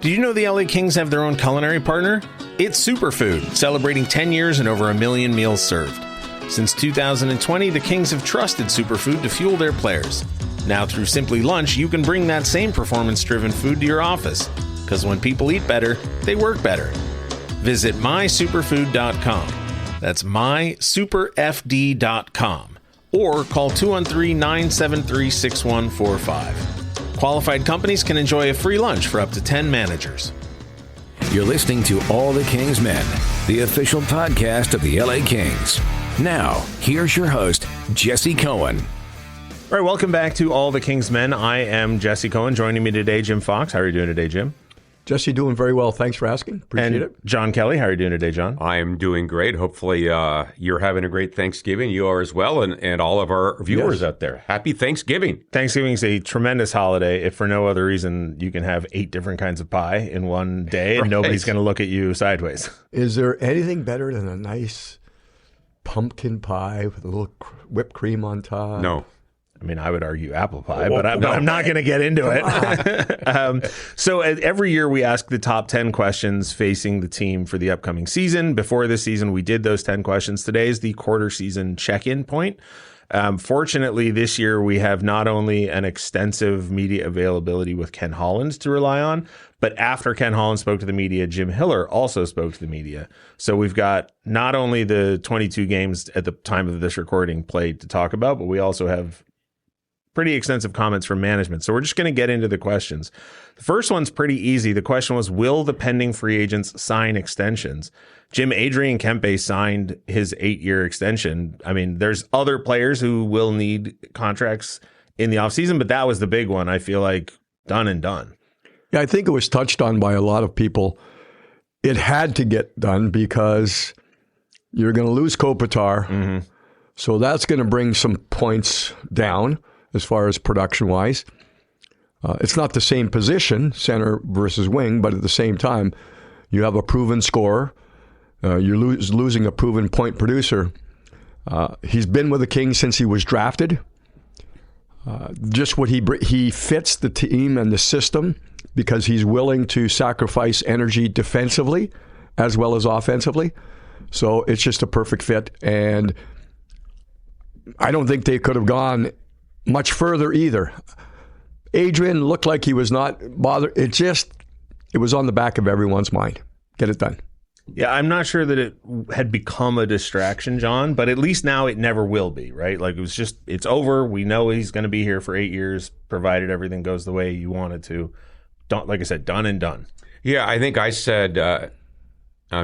Did you know the LA Kings have their own culinary partner? It's Superfood, celebrating 10 years and over 1 million meals served. Since 2020, the Kings have trusted Superfood to fuel their players. Now through Simply Lunch, you can bring that same performance-driven food to your office. Because when people eat better, they work better. Visit mysuperfood.com. That's mysuperfd.com. Or call 213-973-6145. Qualified companies can enjoy a free lunch for up to 10 managers. You're listening to All the Kings Men, the official podcast of the LA Kings. Now, here's your host, Jesse Cohen. All right, welcome back to All the Kings Men. I am Jesse Cohen. Joining me today, Jim Fox. How are you doing today, Jim? Jesse, doing very well. Thanks for asking. Appreciate it. John Kelly, how are you doing today, John? I am doing great. Hopefully you're having a great Thanksgiving. You are as well, and all of our viewers out there. Happy Thanksgiving. Thanksgiving is a tremendous holiday. If for no other reason, you can have 8 different kinds of pie in one day, and nobody's going to look at you sideways. Is there anything better than a nice pumpkin pie with a little whipped cream on top? No. I mean, I would argue apple pie, but I'm not going to get into it. So every year we ask the top 10 questions facing the team for the upcoming season. Before this season, we did those 10 questions. Today is the quarter season check-in point. Fortunately, this year we have not only an extensive media availability with Ken Holland to rely on, but after Ken Holland spoke to the media, Jim Hiller also spoke to the media. So we've got not only the 22 games at the time of this recording played to talk about, but we also have pretty extensive comments from management. So we're just going to get into the questions. The first one's pretty easy. The question was, will the pending free agents sign extensions? Jim, Adrian Kempe signed his 8-year extension. I mean, there's other players who will need contracts in the offseason, but that was the big one. I feel like done and done. Yeah, I think it was touched on by a lot of people. It had to get done because you're going to lose Kopitar. Mm-hmm. So that's going to bring some points down as far as production-wise. It's not the same position, center versus wing, but at the same time, you have a proven scorer. You're losing a proven point producer. He's been with the Kings since he was drafted. Just what he fits the team and the system because he's willing to sacrifice energy defensively as well as offensively. So it's just a perfect fit. And I don't think they could have gone much further either. Adrian looked like he was not bothered. It was on the back of everyone's mind. Get it done. Yeah, I'm not sure that it had become a distraction, John, but at least now it never will be, right? Like it's over. We know he's going to be here for 8 years, provided everything goes the way you want it to. Like I said, done and done. Yeah, I think I said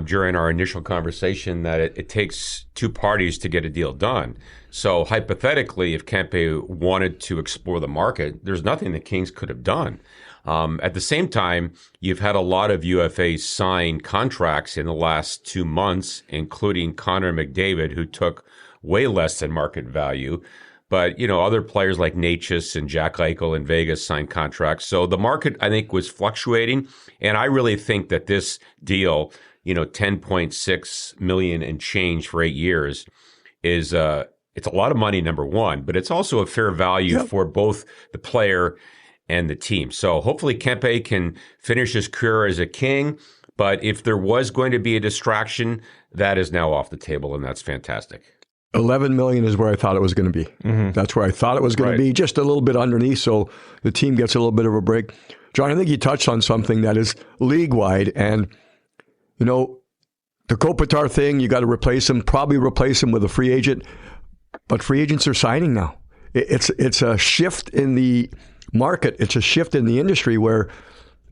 during our initial conversation that it takes two parties to get a deal done. So hypothetically, if Kempe wanted to explore the market, there's nothing the Kings could have done. At the same time, you've had a lot of UFAs sign contracts in the last 2 months, including Connor McDavid, who took way less than market value. But, other players like Natchez and Jack Eichel in Vegas signed contracts. So the market, I think, was fluctuating. And I really think that this deal, $10.6 million and change for 8 years is it's a lot of money, number one, but it's also a fair value for both the player and the team. So hopefully Kempe can finish his career as a King. But if there was going to be a distraction, that is now off the table, and that's fantastic. $11 million is where I thought it was going to be. Mm-hmm. That's where I thought it was going to be, just a little bit underneath, so the team gets a little bit of a break. John, I think you touched on something that is league-wide, and, the Kopitar thing, you got to probably replace him with a free agent, but free agents are signing now. It's a shift in the market. It's a shift in the industry where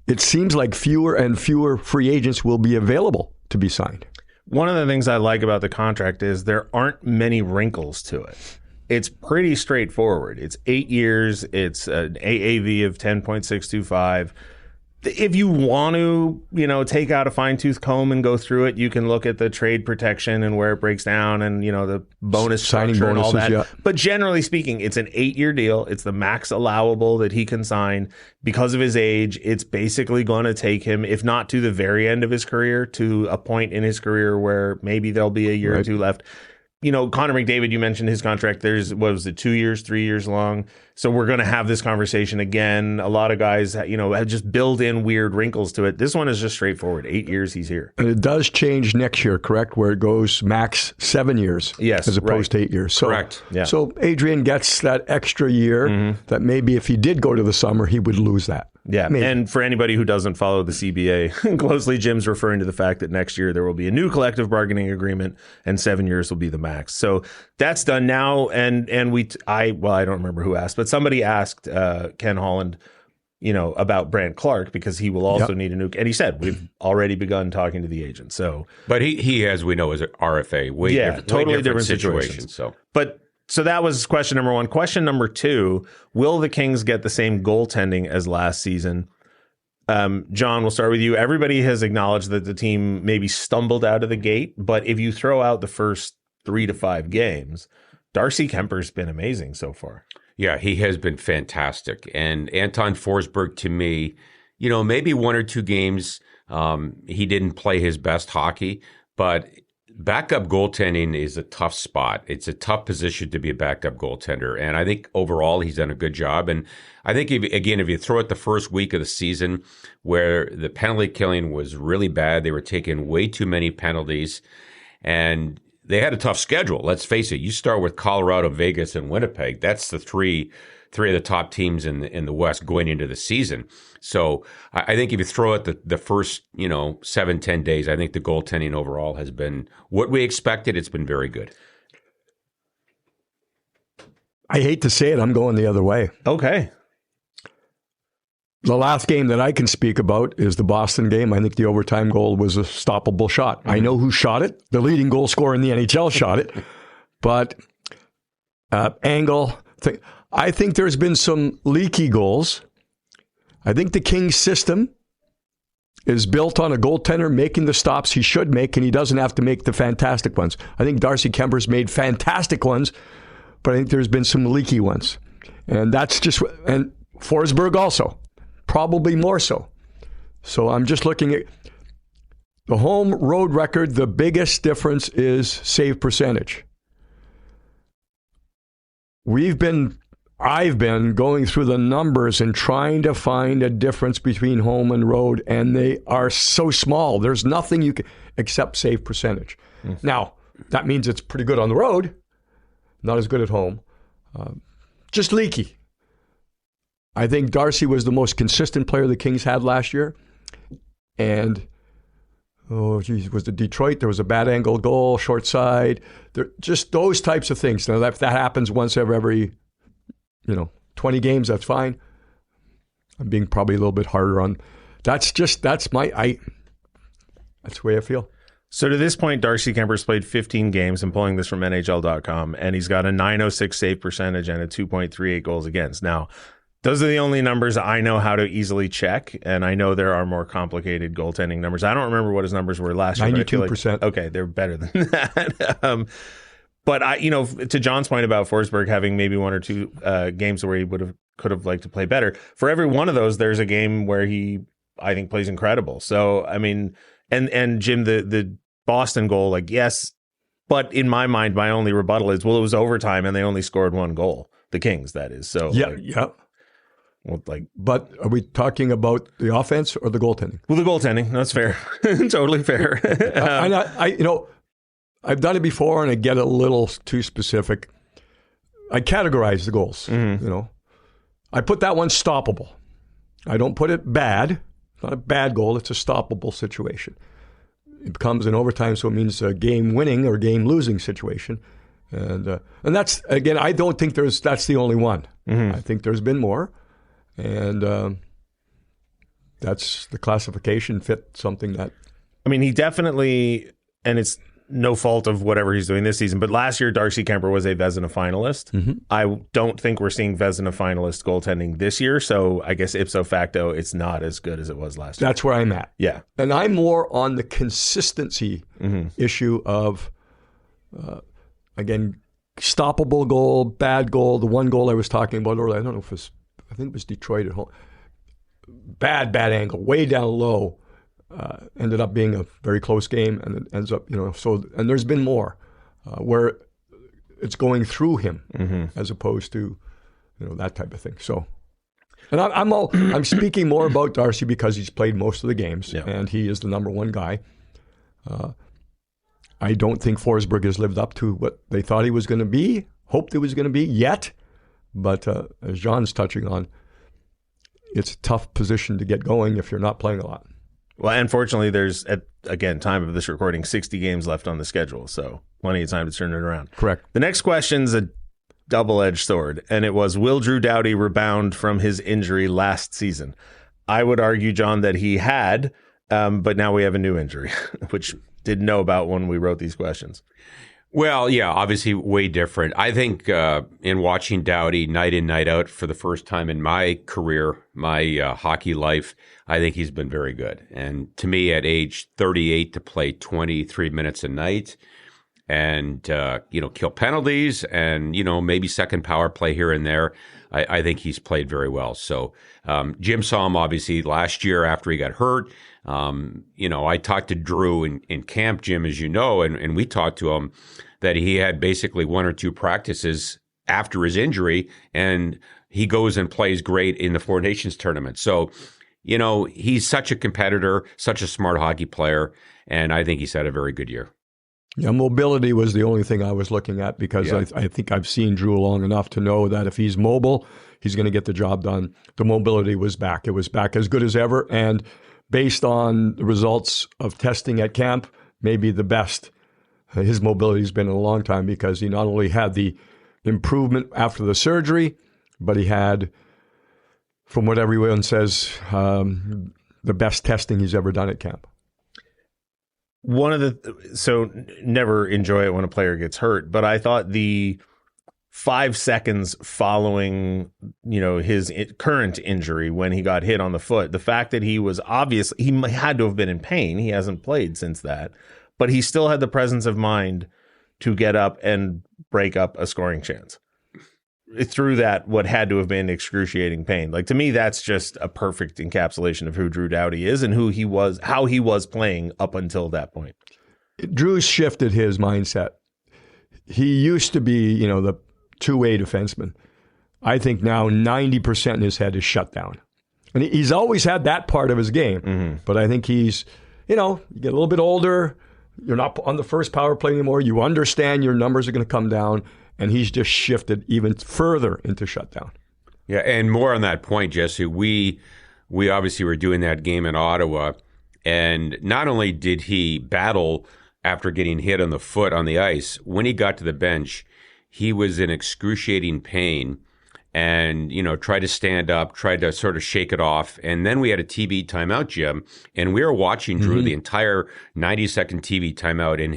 it seems like fewer and fewer free agents will be available to be signed. One of the things I like about the contract is there aren't many wrinkles to it. It's pretty straightforward. It's 8 years. It's an AAV of 10.625. If you want to, take out a fine-tooth comb and go through it, you can look at the trade protection and where it breaks down and, the bonus signing structure bonuses, and all that. yeah. But generally speaking, it's an 8-year deal. It's the max allowable that he can sign. Because of his age, it's basically going to take him, if not to the very end of his career, to a point in his career where maybe there'll be a year or two left. Connor McDavid, you mentioned his contract. What was it, 2 years, 3 years long? So we're going to have this conversation again. A lot of guys, have just build in weird wrinkles to it. This one is just straightforward. 8 years, he's here. And it does change next year, correct? Where it goes max 7 years, yes, as opposed to 8 years. So, correct. Yeah. So Adrian gets that extra year that maybe if he did go to the summer, he would lose that. Yeah, Maybe. And for anybody who doesn't follow the CBA closely, Jim's referring to the fact that next year there will be a new collective bargaining agreement and 7 years will be the max. So that's done now. And I don't remember who asked, but somebody asked Ken Holland, about Brandt Clark because he will also need a new. And he said we've already begun talking to the agent. So, but he as we know, is an RFA. Totally different situation. So that was question number one. Question number two, will the Kings get the same goaltending as last season? John, we'll start with you. Everybody has acknowledged that the team maybe stumbled out of the gate, but if you throw out the first 3 to 5 games, Darcy Kemper's been amazing so far. Yeah, he has been fantastic. And Anton Forsberg, to me, maybe 1 or 2 games he didn't play his best hockey, but backup goaltending is a tough spot. It's a tough position to be a backup goaltender. And I think overall he's done a good job. And I think, if you throw it the first week of the season where the penalty killing was really bad, they were taking way too many penalties and they had a tough schedule. Let's face it. You start with Colorado, Vegas, and Winnipeg. That's the three of the top teams in the West going into the season. So I think if you throw out the first, 7-10 days, I think the goaltending overall has been what we expected. It's been very good. I hate to say it, I'm going the other way. Okay. The last game that I can speak about is the Boston game. I think the overtime goal was a stoppable shot. I know who shot it. The leading goal scorer in the NHL shot it. But I think there's been some leaky goals. I think the Kings system is built on a goaltender making the stops he should make, and he doesn't have to make the fantastic ones. I think Darcy Kemper's made fantastic ones, but I think there's been some leaky ones. And and Forsberg also, probably more so. So I'm just looking at the home road record. The biggest difference is save percentage. I've been going through the numbers and trying to find a difference between home and road, and they are so small. There's nothing you can except save percentage. Now, that means it's pretty good on the road, not as good at home. Just leaky. I think Darcy was the most consistent player the Kings had last year. And, was it Detroit? There was a bad angle goal, short side. Just those types of things. Now, if that happens once every 20 games, that's fine. I'm being probably a little bit harder on. That's the way I feel. So to this point, Darcy Kemper's played 15 games. I'm pulling this from NHL.com, and he's got a .906 save percentage and a 2.38 goals against. Now, those are the only numbers I know how to easily check, and I know there are more complicated goaltending numbers. I don't remember what his numbers were last year. 92%. Okay, they're better than that. But to John's point about Forsberg having maybe 1 or 2 games where he could have liked to play better. For every one of those, there's a game where he, I think, plays incredible. So I mean, and Jim, the Boston goal, yes, but in my mind, my only rebuttal is, well, it was overtime and they only scored 1 goal. The Kings, that is. So yeah. Well, but are we talking about the offense or the goaltending? Well, the goaltending. That's fair. Totally fair. I've done it before, and I get a little too specific. I categorize the goals. I put that one stoppable. I don't put it bad. It's not a bad goal. It's a stoppable situation. It becomes an overtime, so it means a game-winning or game-losing situation. And that's, again, I don't think that's the only one. I think there's been more. And that's the classification fit something that... I mean, he definitely, and it's no fault of whatever he's doing this season, but last year Darcy Kemper was a Vezina finalist. I don't think we're seeing Vezina finalist goaltending this year, so I guess ipso facto it's not as good as it was last year. That's where I'm at. Yeah. And I'm more on the consistency issue of, again, stoppable goal, bad goal. The one goal I was talking about earlier, I don't know if I think it was Detroit at home. Bad angle, way down low. Ended up being a very close game, and it ends up, and there's been more where it's going through him as opposed to, that type of thing. So, and I'm speaking more about Darcy because he's played most of the games and he is the number one guy. I don't think Forsberg has lived up to what they thought he was going to be, hoped it was going to be yet. But as John's touching on, it's a tough position to get going if you're not playing a lot. Well, unfortunately, there's, time of this recording, 60 games left on the schedule, so plenty of time to turn it around. Correct. The next question's a double-edged sword, and it was, will Drew Doughty rebound from his injury last season? I would argue, John, that he had, but now we have a new injury, which didn't know about when we wrote these questions. Well, yeah, obviously way different. I think in watching Doughty night in, night out for the first time in my career, my hockey life, I think he's been very good. And to me, at age 38, to play 23 minutes a night and, kill penalties and, maybe second power play here and there, I think he's played very well. So Jim saw him, obviously, last year after he got hurt. I talked to Drew in camp, Jim, as you know, and we talked to him that he had basically one or two practices after his injury, and he goes and plays great in the Four Nations tournament. So, he's such a competitor, such a smart hockey player, and I think he's had a very good year. Yeah, mobility was the only thing I was looking at because I think I've seen Drew long enough to know that if he's mobile, he's going to get the job done. The mobility was back. It was back as good as ever, and based on the results of testing at camp, maybe the best his mobility has been in a long time because he not only had the improvement after the surgery, but he had, from what everyone says, the best testing he's ever done at camp. So never enjoy it when a player gets hurt, but I thought the 5 seconds following, his current injury when he got hit on the foot, the fact that he was he had to have been in pain. He hasn't played since that, but he still had the presence of mind to get up and break up a scoring chance through that, what had to have been excruciating pain. Like, to me, that's just a perfect encapsulation of who Drew Doughty is and how he was playing up until that point. Drew's shifted his mindset. He used to be, the two-way defenseman. I think now 90% in his head is shut down. And he's always had that part of his game. But I think he's, you get a little bit older. You're not on the first power play anymore. You understand your numbers are going to come down. And he's just shifted even further into shutdown. Yeah, and more on that point, Jesse, we obviously were doing that game in Ottawa. And not only did he battle after getting hit on the foot on the ice, when he got to the bench, he was in excruciating pain and, tried to stand up, tried to sort of shake it off. And then we had a TV timeout, Jim, and we were watching Drew the entire 90-second TV timeout, and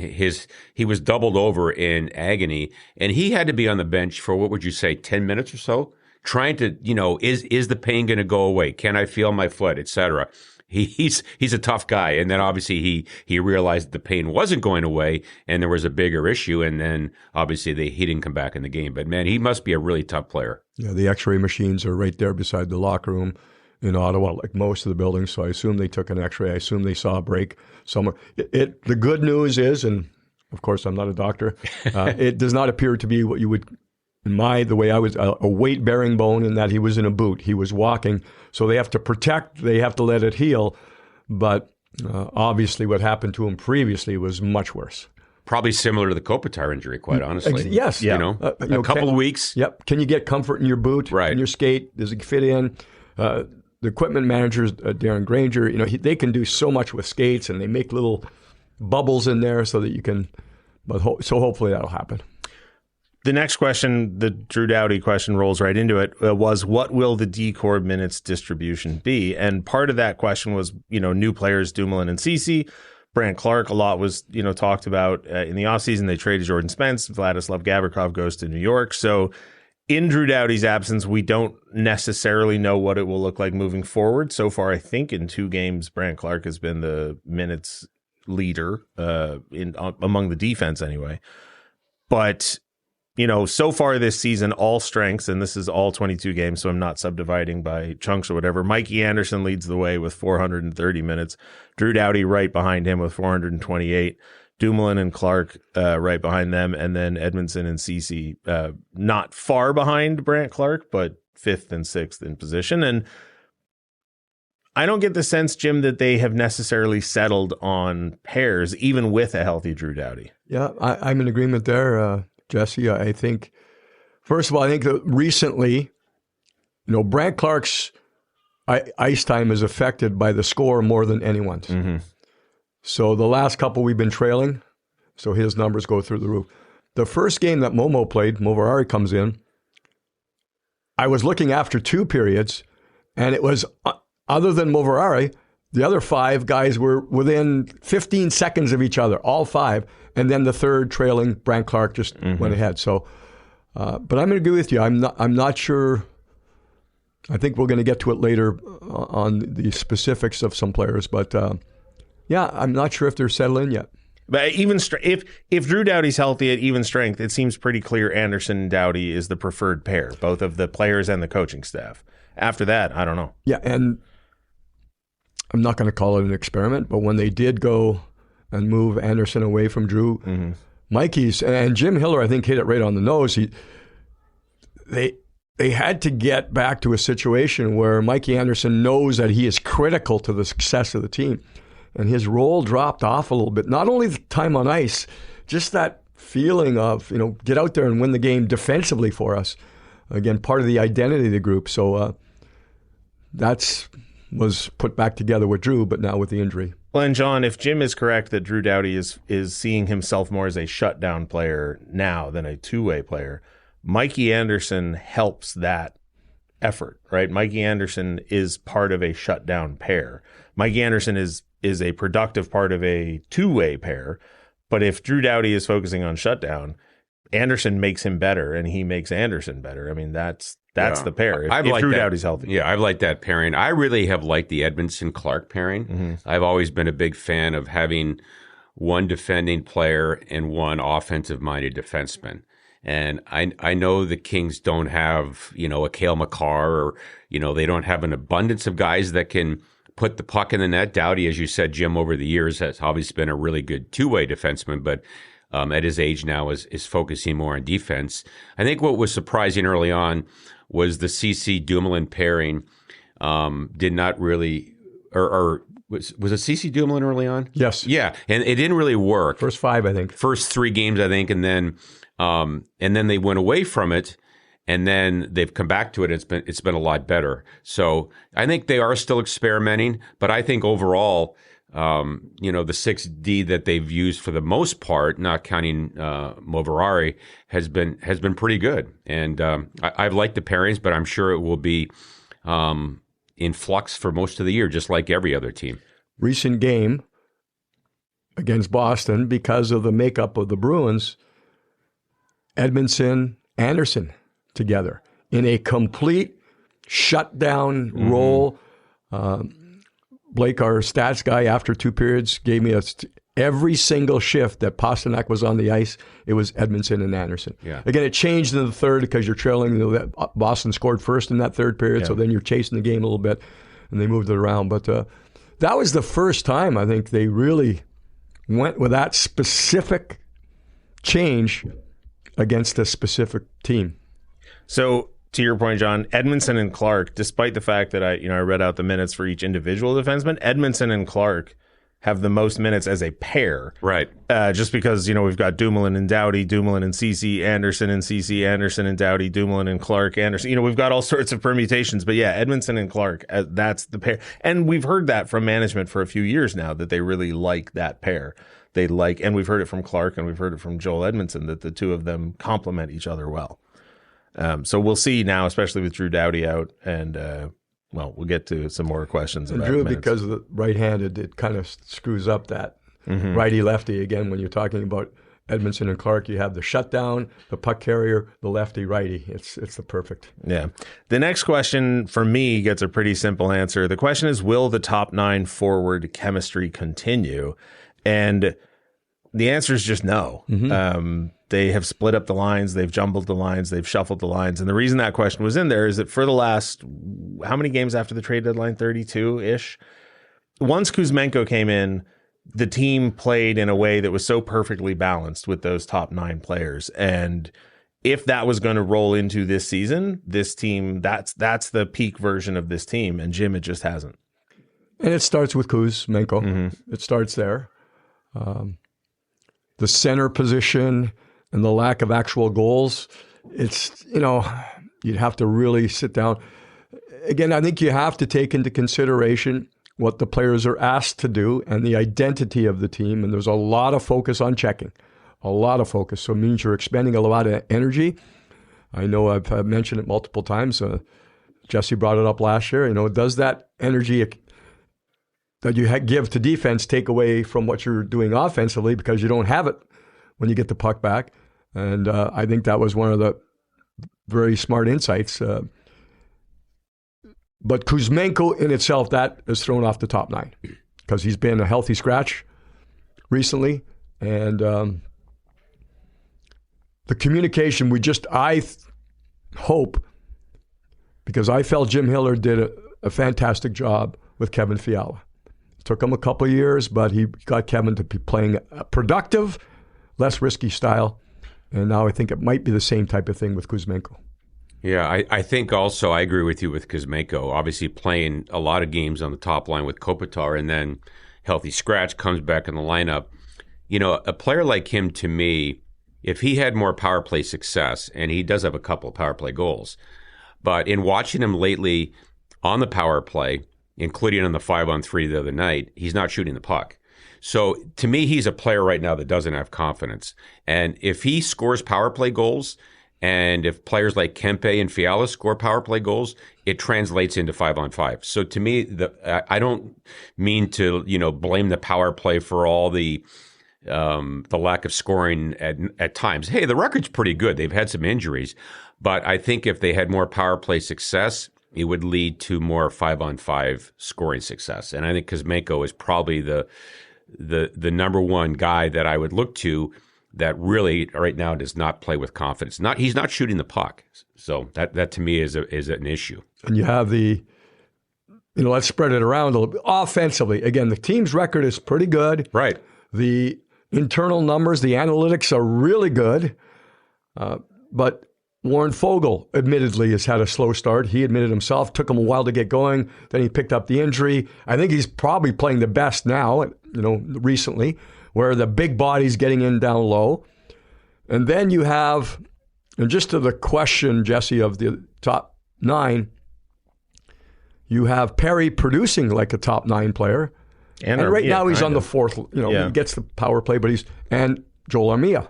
he was doubled over in agony. And he had to be on the bench for, what would you say, 10 minutes or so? Trying to, is the pain going to go away? Can I feel my foot, et cetera? He's a tough guy, and then obviously he realized the pain wasn't going away, and there was a bigger issue, and then obviously he didn't come back in the game. But man, he must be a really tough player. Yeah, the X-ray machines are right there beside the locker room in Ottawa, like most of the buildings. So I assume they took an X-ray. I assume they saw a break somewhere. The good news is, and of course I'm not a doctor, it does not appear to be what you would. The way I was, a weight-bearing bone in that he was in a boot. He was walking. So they have to protect, they have to let it heal. But obviously what happened to him previously was much worse. Probably similar to the Kopitar injury, quite honestly. Yes. Yeah. A couple of weeks. Yep. Can you get comfort in your boot, in your skate? Does it fit in? The equipment managers, Darren Granger, they can do so much with skates, and they make little bubbles in there so that you can, so hopefully that'll happen. The next question, the Drew Doughty question, rolls right into it, was what will the D-Corps minutes distribution be? And part of that question was, new players, Dumoulin and Ceci. Brandt Clarke, a lot was, talked about in the offseason. They traded Jordan Spence. Vladislav Gavrikov goes to New York. So in Drew Doughty's absence, we don't necessarily know what it will look like moving forward. So far, I think in 2 games, Brandt Clarke has been the minutes leader among the defense anyway. But so far this season, all strengths, and this is all 22 games, so I'm not subdividing by chunks or whatever. Mikey Anderson leads the way with 430 minutes. Drew Doughty right behind him with 428. Dumoulin and Clark right behind them, and then Edmondson and Ceci not far behind Brandt Clark, but 5th and 6th in position. And I don't get the sense, Jim, that they have necessarily settled on pairs, even with a healthy Drew Doughty. Yeah, I'm in agreement there, Jesse. I think, first of all, I think that recently, Brandt Clark's ice time is affected by the score more than anyone's. Mm-hmm. So the last couple we've been trailing, so his numbers go through the roof. The first game that Momo played, Moverari comes in, I was looking after 2 periods, and it was, other than Moverari, the other 5 guys were within 15 seconds of each other, all 5. And then the third trailing, Brandt Clark just went ahead. So, but I'm going to agree with you. I'm not sure. I think we're going to get to it later on the specifics of some players. But yeah, I'm not sure if they're settled in yet. But even if Drew Doughty's healthy at even strength, it seems pretty clear Anderson and Doughty is the preferred pair, both of the players and the coaching staff. After that, I don't know. Yeah, and I'm not going to call it an experiment, but when they did go and move Anderson away from Drew, Mikey's, and Jim Hiller, I think, hit it right on the nose. They had to get back to a situation where Mikey Anderson knows that he is critical to the success of the team. And his role dropped off a little bit. Not only the time on ice, just that feeling of, get out there and win the game defensively for us. Again, part of the identity of the group. So that's was put back together with Drew, but now with the injury. Well, and John, if Jim is correct that Drew Doughty is seeing himself more as a shutdown player now than a two-way player, Mikey Anderson helps that effort, right? Mikey Anderson is part of a shutdown pair. Mikey Anderson is a productive part of a two-way pair, but if Drew Doughty is focusing on shutdown, Anderson makes him better, and he makes Anderson better. I mean, that's the pair. If Drew Doughty's healthy. Yeah, I've liked that pairing. I really have liked the Edmondson-Clark pairing. Mm-hmm. I've always been a big fan of having one defending player and one offensive-minded defenseman. And I know the Kings don't have, a Cale Makar, or, they don't have an abundance of guys that can put the puck in the net. Doughty, as you said, Jim, over the years has obviously been a really good two-way defenseman, but at his age now is focusing more on defense. I think what was surprising early on was the Ceci Dumoulin pairing did not really, or was it Ceci Dumoulin early on? Yes. Yeah, and it didn't really work. First 5, I think. First 3 games, I think, and then they went away from it, and then they've come back to it. It's been a lot better. So I think they are still experimenting, but I think overall, the 6D that they've used for the most part, not counting Moverari, has been pretty good. And I've liked the pairings, but I'm sure it will be in flux for most of the year, just like every other team. Recent game against Boston, because of the makeup of the Bruins, Edmondson, Anderson together in a complete shutdown role. Blake, our stats guy, after 2 periods, gave me every single shift that Pasternak was on the ice, it was Edmondson and Anderson. Yeah. Again, it changed in the third because you're trailing. Boston scored first in that third period, so then you're chasing the game a little bit, and they moved it around. But that was the first time I think they really went with that specific change against a specific team. So, to your point, John, Edmondson and Clark, despite the fact that I read out the minutes for each individual defenseman, Edmondson and Clark have the most minutes as a pair. Right. Just because, we've got Dumoulin and Doughty, Dumoulin and Ceci, Anderson and Ceci, Anderson and Doughty, Dumoulin and Clark, Anderson. We've got all sorts of permutations. But yeah, Edmondson and Clark, that's the pair. And we've heard that from management for a few years now, that they really like that pair. And we've heard it from Clark and we've heard it from Joel Edmondson, that the two of them complement each other well. So we'll see now, especially with Drew Doughty out, and we'll get to some more questions about Drew, minutes. because of the right-handed, it kind of screws up that righty-lefty. Again, when you're talking about Edmondson and Clark, you have the shutdown, the puck carrier, the lefty-righty. It's the perfect. Yeah. The next question for me gets a pretty simple answer. The question is, will the top 9 forward chemistry continue? And the answer is just no. They have split up the lines. They've jumbled the lines. They've shuffled the lines. And the reason that question was in there is that for the last, how many games after the trade deadline? 32-ish. Once Kuzmenko came in, the team played in a way that was so perfectly balanced with those top 9 players. And if that was going to roll into this season, this team, that's the peak version of this team. And Jim, it just hasn't. And it starts with Kuzmenko. It starts there. The center position and the lack of actual goals, it's, you'd have to really sit down. Again, I think you have to take into consideration what the players are asked to do and the identity of the team. And there's a lot of focus on checking, a lot of focus. So it means you're expending a lot of energy. I know I've mentioned it multiple times. Jesse brought it up last year. Does that energy that you give to defense take away from what you're doing offensively because you don't have it when you get the puck back? And I think that was one of the very smart insights. But Kuzmenko in itself, that is thrown off the top 9 because he's been a healthy scratch recently. And the communication, I hope, because I felt Jim Hiller did a fantastic job with Kevin Fiala. It took him a couple of years, but he got Kevin to be playing a productive, less risky style. And now I think it might be the same type of thing with Kuzmenko. Yeah, I think also I agree with you with Kuzmenko. Obviously playing a lot of games on the top line with Kopitar and then healthy scratch, comes back in the lineup. A player like him, to me, if he had more power play success, and he does have a couple of power play goals, but in watching him lately on the power play, including on the 5-on-3 the other night, he's not shooting the puck. So to me, he's a player right now that doesn't have confidence. And if he scores power play goals, and if players like Kempe and Fiala score power play goals, it translates into 5-on-5. So to me, I don't mean to blame the power play for all the lack of scoring at times. Hey, the record's pretty good. They've had some injuries, but I think if they had more power play success, it would lead to more 5-on-5 scoring success. And I think Kuzmenko is probably the number one guy that I would look to that really right now does not play with confidence. He's not shooting the puck. So that to me is an issue. And you have let's spread it around a little bit. Offensively, again, the team's record is pretty good. Right. The internal numbers, the analytics are really good. But Warren Foegele admittedly has had a slow start. He admitted himself, took him a while to get going. Then he picked up the injury. I think he's probably playing the best now, recently, where the big body's getting in down low. And then you have, and just to the question, Jesse, of the top 9, you have Perry producing like a top 9 player. And right now he's on the 4th, he gets the power play, but and Joel Armia.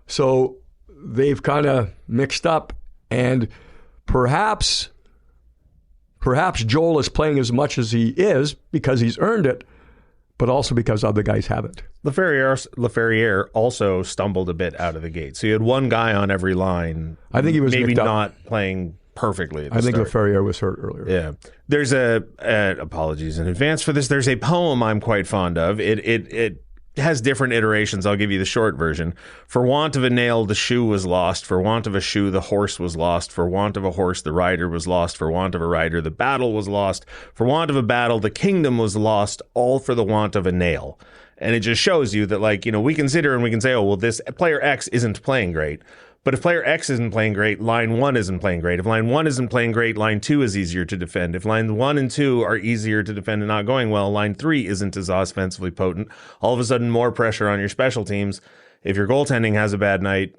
So they've kind of mixed up, and perhaps Joel is playing as much as he is because he's earned it, but also because other guys haven't. Laferriere also stumbled a bit out of the gate. So you had one guy on every line. I think he was maybe not playing perfectly at the start. Laferriere was hurt earlier. Yeah. There's apologies in advance for this. There's a poem I'm quite fond of. It has different iterations. I'll give you the short version. For want of a nail, the shoe was lost. For want of a shoe, the horse was lost. For want of a horse, the rider was lost. For want of a rider, the battle was lost. For want of a battle, the kingdom was lost, all for the want of a nail. And it just shows you that, we consider and we can say, oh, well, this player X isn't playing great. But if player X isn't playing great, line 1 isn't playing great. If line 1 isn't playing great, line 2 is easier to defend. If line 1 and 2 are easier to defend and not going well, line 3 isn't as offensively potent. All of a sudden, more pressure on your special teams. If your goaltending has a bad night,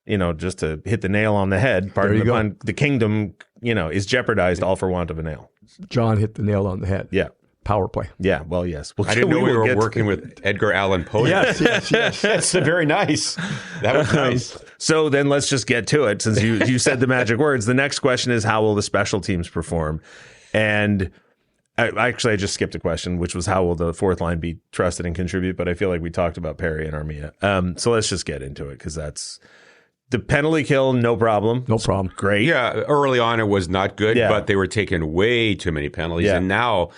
just to hit the nail on the head, pardon the pun, the kingdom, is jeopardized all for want of a nail. John hit the nail on the head. Yeah. Power play. Yeah, well, yes. I didn't know we were working with Edgar Allan Poe. Yes. That's very nice. That was nice. So then let's just get to it. Since you said the magic words, the next question is, how will the special teams perform? And I just skipped a question, which was, how will the 4th line be trusted and contribute? But I feel like we talked about Perry and Armia. So let's just get into it, because that's the penalty kill, no problem. No problem. Great. Yeah, early on it was not good, but they were taking way too many penalties. Yeah. And now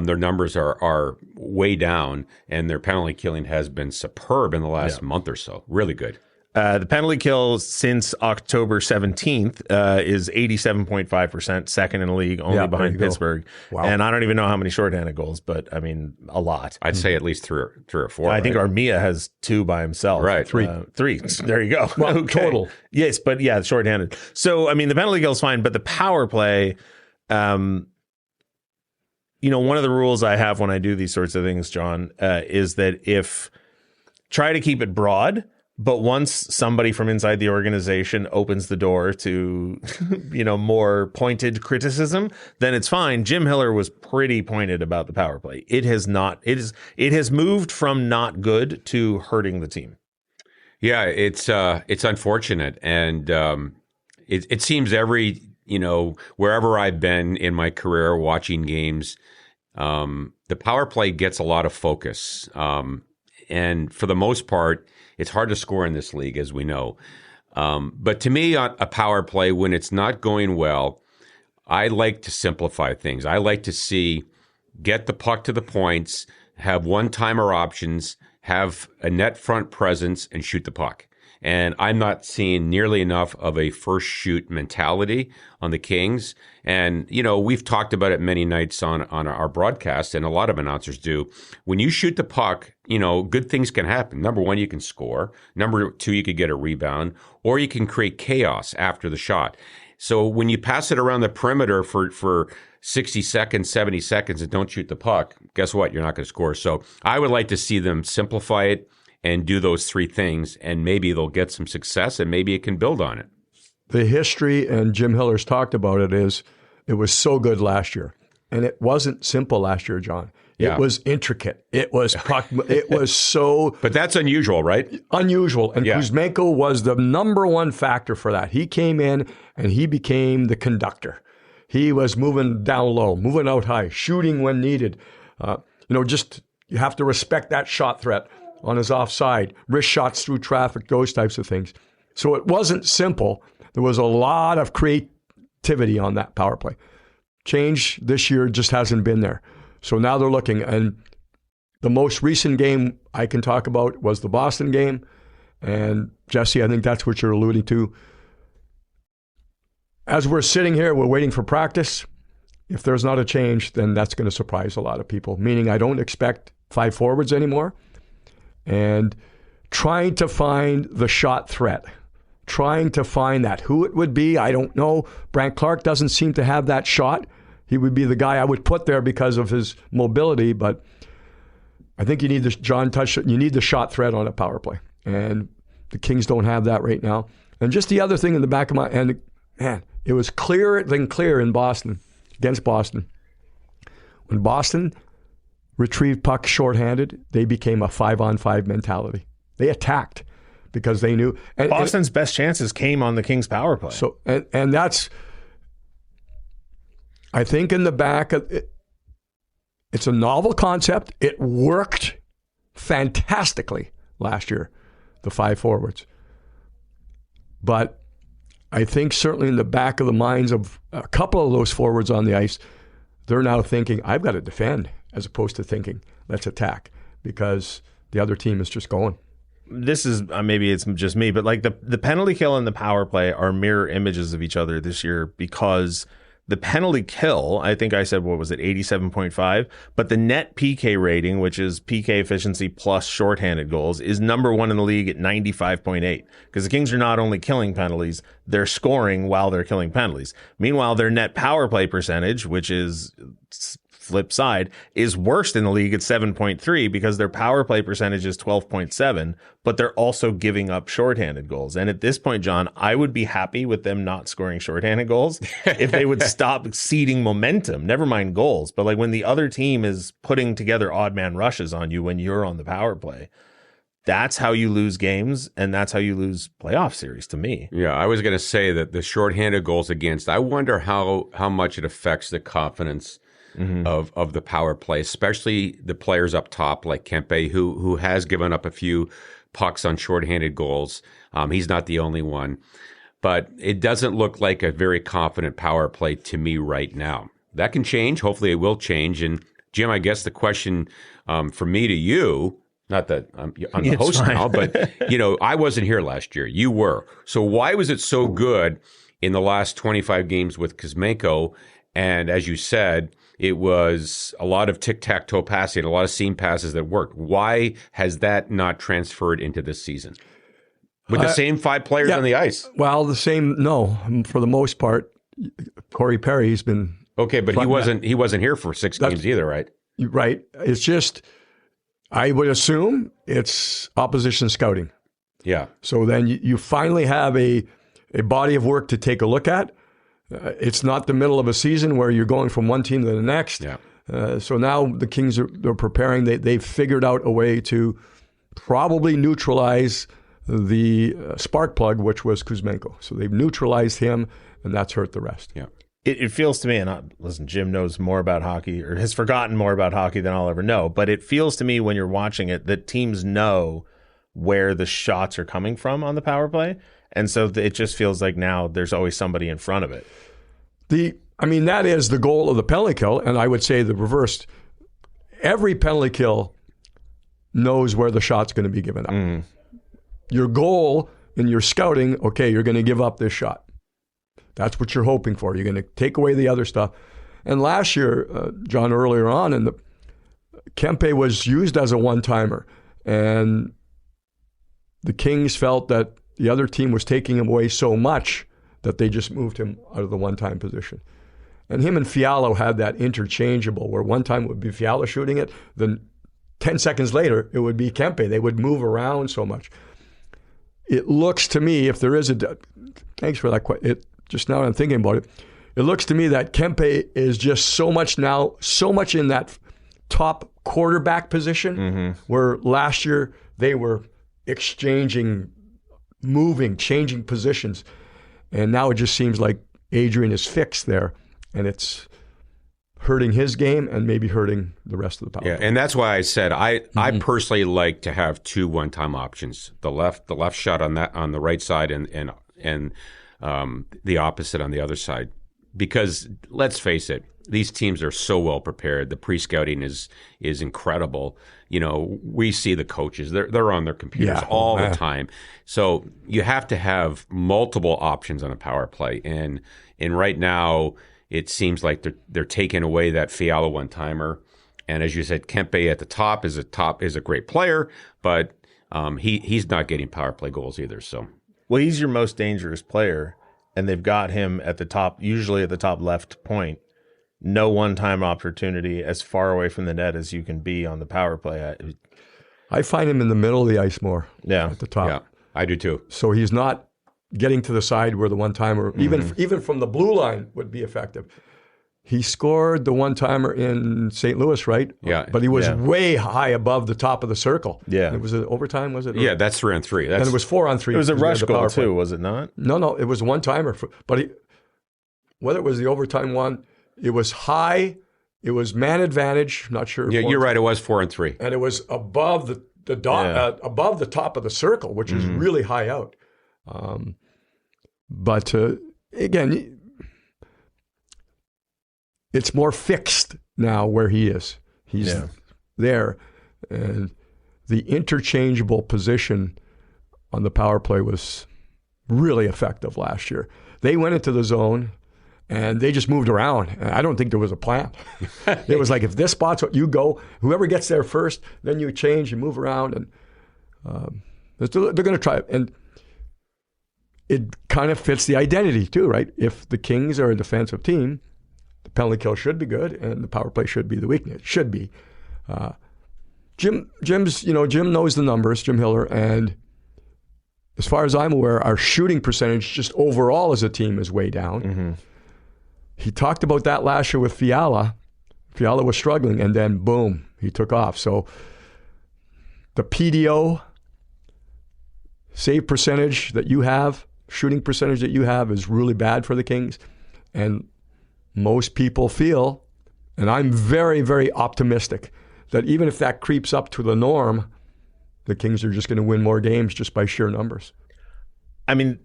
their numbers are way down, and their penalty killing has been superb in the last month or so. Really good. The penalty kill since October 17th is 87.5%, second in the league, only behind Pittsburgh. Wow. And I don't even know how many shorthanded goals, but I mean, a lot. I'd say at least three or four. I think Armia has 2 by himself. Right. Three. There you go. Well, Okay. total. Yes, but yeah, shorthanded. So, I mean, the penalty kill is fine, but the power play, one of the rules I have when I do these sorts of things, John, is that try to keep it broad, but once somebody from inside the organization opens the door to, more pointed criticism, then it's fine. Jim Hiller was pretty pointed about the power play. It has moved from not good to hurting the team. Yeah, it's unfortunate, and it seems wherever I've been in my career watching games, the power play gets a lot of focus, and for the most part, it's hard to score in this league, as we know. But to me, a power play, when it's not going well, I like to simplify things. I like to get the puck to the points, have one-timer options, have a net front presence, and shoot the puck. And I'm not seeing nearly enough of a first shoot mentality on the Kings. And, we've talked about it many nights on our broadcast, and a lot of announcers do. When you shoot the puck, good things can happen. Number one, you can score. Number two, you could get a rebound, or you can create chaos after the shot. So when you pass it around the perimeter for 60 seconds, 70 seconds, and don't shoot the puck, guess what? You're not going to score. So I would like to see them simplify it and do those 3 things, and maybe they'll get some success, and maybe it can build on it. The history, and Jim Hiller's talked about it, is it was so good last year. And it wasn't simple last year, John. Yeah. It was intricate. It was it was so But that's unusual, right? unusual. And Kuzmenko was the number one factor for that. He came in and he became the conductor. He was moving down low, moving out high, shooting when needed. You have to respect that shot threat on his offside, wrist shots through traffic, those types of things. So it wasn't simple. There was a lot of creativity on that power play. Change this year just hasn't been there. So now they're looking, and the most recent game I can talk about was the Boston game. And Jesse, I think that's what you're alluding to. As we're sitting here, we're waiting for practice. If there's not a change, then that's going to surprise a lot of people, meaning I don't expect 5 forwards anymore. And trying to find the shot threat, trying to find that. Who it would be, I don't know. Brandt Clarke doesn't seem to have that shot. He would be the guy I would put there because of his mobility, but I think you need the shot threat on a power play. And the Kings don't have that right now. And just the other thing in the back of my head, man, it was clearer than clear in Boston, against Boston. When Boston retrieved pucks shorthanded, they became a 5-on-5 mentality. They attacked because they knew. And Boston's best chances came on the Kings power play. So, and that's, I think in the back of it, it's a novel concept. It worked fantastically last year, the 5 forwards. But I think certainly in the back of the minds of a couple of those forwards on the ice, they're now thinking, I've got to defend, as opposed to thinking, let's attack, because the other team is just going. This is, maybe it's just me, but like the penalty kill and the power play are mirror images of each other this year, because the penalty kill, I think I said, 87.5? But the net PK rating, which is PK efficiency plus shorthanded goals, is number 1 in the league at 95.8. Because the Kings are not only killing penalties, they're scoring while they're killing penalties. Meanwhile, their net power play percentage, which is flip side, is worst in the league at 7.3 because their power play percentage is 12.7, but they're also giving up shorthanded goals. And at this point, John, I would be happy with them not scoring shorthanded goals if they would stop ceding momentum, never mind goals. But like when the other team is putting together odd man rushes on you when you're on the power play, that's how you lose games, and that's how you lose playoff series, to me. Yeah, I was going to say that the shorthanded goals against, I wonder how much it affects the confidence of the power play, especially the players up top like Kempe, who has given up a few pucks on shorthanded goals. He's not the only one. But it doesn't look like a very confident power play to me right now. That can change. Hopefully it will change. And Jim, I guess the question from me to you, Not that I'm the host now, but, I wasn't here last year. You were. So why was it so good in the last 25 games with Kuzmenko? And as you said, it was a lot of tic-tac-toe passing, a lot of seam passes that worked. Why has that not transferred into this season? With the same 5 players on the ice? Well, no. For the most part, Corey Perry's been... Okay, but he wasn't here for 6 games either, right? Right. It's just, I would assume it's opposition scouting. Yeah. So then you finally have a body of work to take a look at. It's not the middle of a season where you're going from one team to the next. Yeah. So now the Kings they're preparing. They've figured out a way to probably neutralize the spark plug, which was Kuzmenko. So they've neutralized him, and that's hurt the rest. Yeah. It feels to me, and listen, Jim knows more about hockey or has forgotten more about hockey than I'll ever know, but it feels to me when you're watching it that teams know where the shots are coming from on the power play. And so it just feels like now there's always somebody in front of it. That is the goal of the penalty kill, and I would say the reverse. Every penalty kill knows where the shot's going to be given up. Mm. Your goal in your scouting, okay, you're going to give up this shot. That's what you're hoping for. You're going to take away the other stuff. And last year, John, earlier on, Kempe was used as a one-timer, and the Kings felt that the other team was taking him away so much that they just moved him out of the one-time position. And him and Fiala had that interchangeable, where one time it would be Fiala shooting it, then 10 seconds later it would be Kempe. They would move around so much. It looks to me, if there is thanks for that question. Just now I'm thinking about it, it looks to me that Kempe is just so much in that top quarterback position, where last year they were exchanging, moving, changing positions. And now it just seems like Adrian is fixed there, and it's hurting his game and maybe hurting the rest of the power. Yeah, and that's why I said I personally like to have 2 one-time options: the left shot on the right side, and the opposite on the other side. Because let's face it, these teams are so well prepared. The pre-scouting is incredible. We see the coaches; they're on their computers all the time. So you have to have multiple options on a power play. And right now, it seems like they're taking away that Fiala one-timer. And as you said, Kempe at the top is a great player, but he's not getting power play goals either. So. Well, he's your most dangerous player, and they've got him at the top, usually at the top left point. No one-time opportunity, as far away from the net as you can be on the power play. I find him in the middle of the ice more. Yeah, at the top. Yeah, I do too. So he's not getting to the side where the one-timer, even from the blue line, would be effective. He scored the one-timer in St. Louis, right? Yeah. But he was way high above the top of the circle. Yeah. And it was an overtime, was it? Yeah, that's 3-on-3. And it was 4-on-3. It was a rush goal too, was it not? No, it was a one-timer. But whether it was the overtime one, it was high. It was man advantage. Not sure. Yeah, you're right. It was 4-on-3. And it was above the dot, above the top of the circle, which is really high out. But again, it's more fixed now where he is. He's there. And the interchangeable position on the power play was really effective last year. They went into the zone and they just moved around. And I don't think there was a plan. It was like, if this spot's what you go, whoever gets there first, then you change, you move around. And they're going to try it. And it kind of fits the identity too, right? If the Kings are a defensive team, the penalty kill should be good, and the power play should be the weakness. Should be. Jim knows the numbers, Jim Hiller, and as far as I'm aware, our shooting percentage just overall as a team is way down. Mm-hmm. He talked about that last year with Fiala. Fiala was struggling, and then boom, he took off. So the PDO save percentage that you have, shooting percentage that you have, is really bad for the Kings, and most people feel, and I'm very, very optimistic, that even if that creeps up to the norm, the Kings are just going to win more games just by sheer numbers. I mean,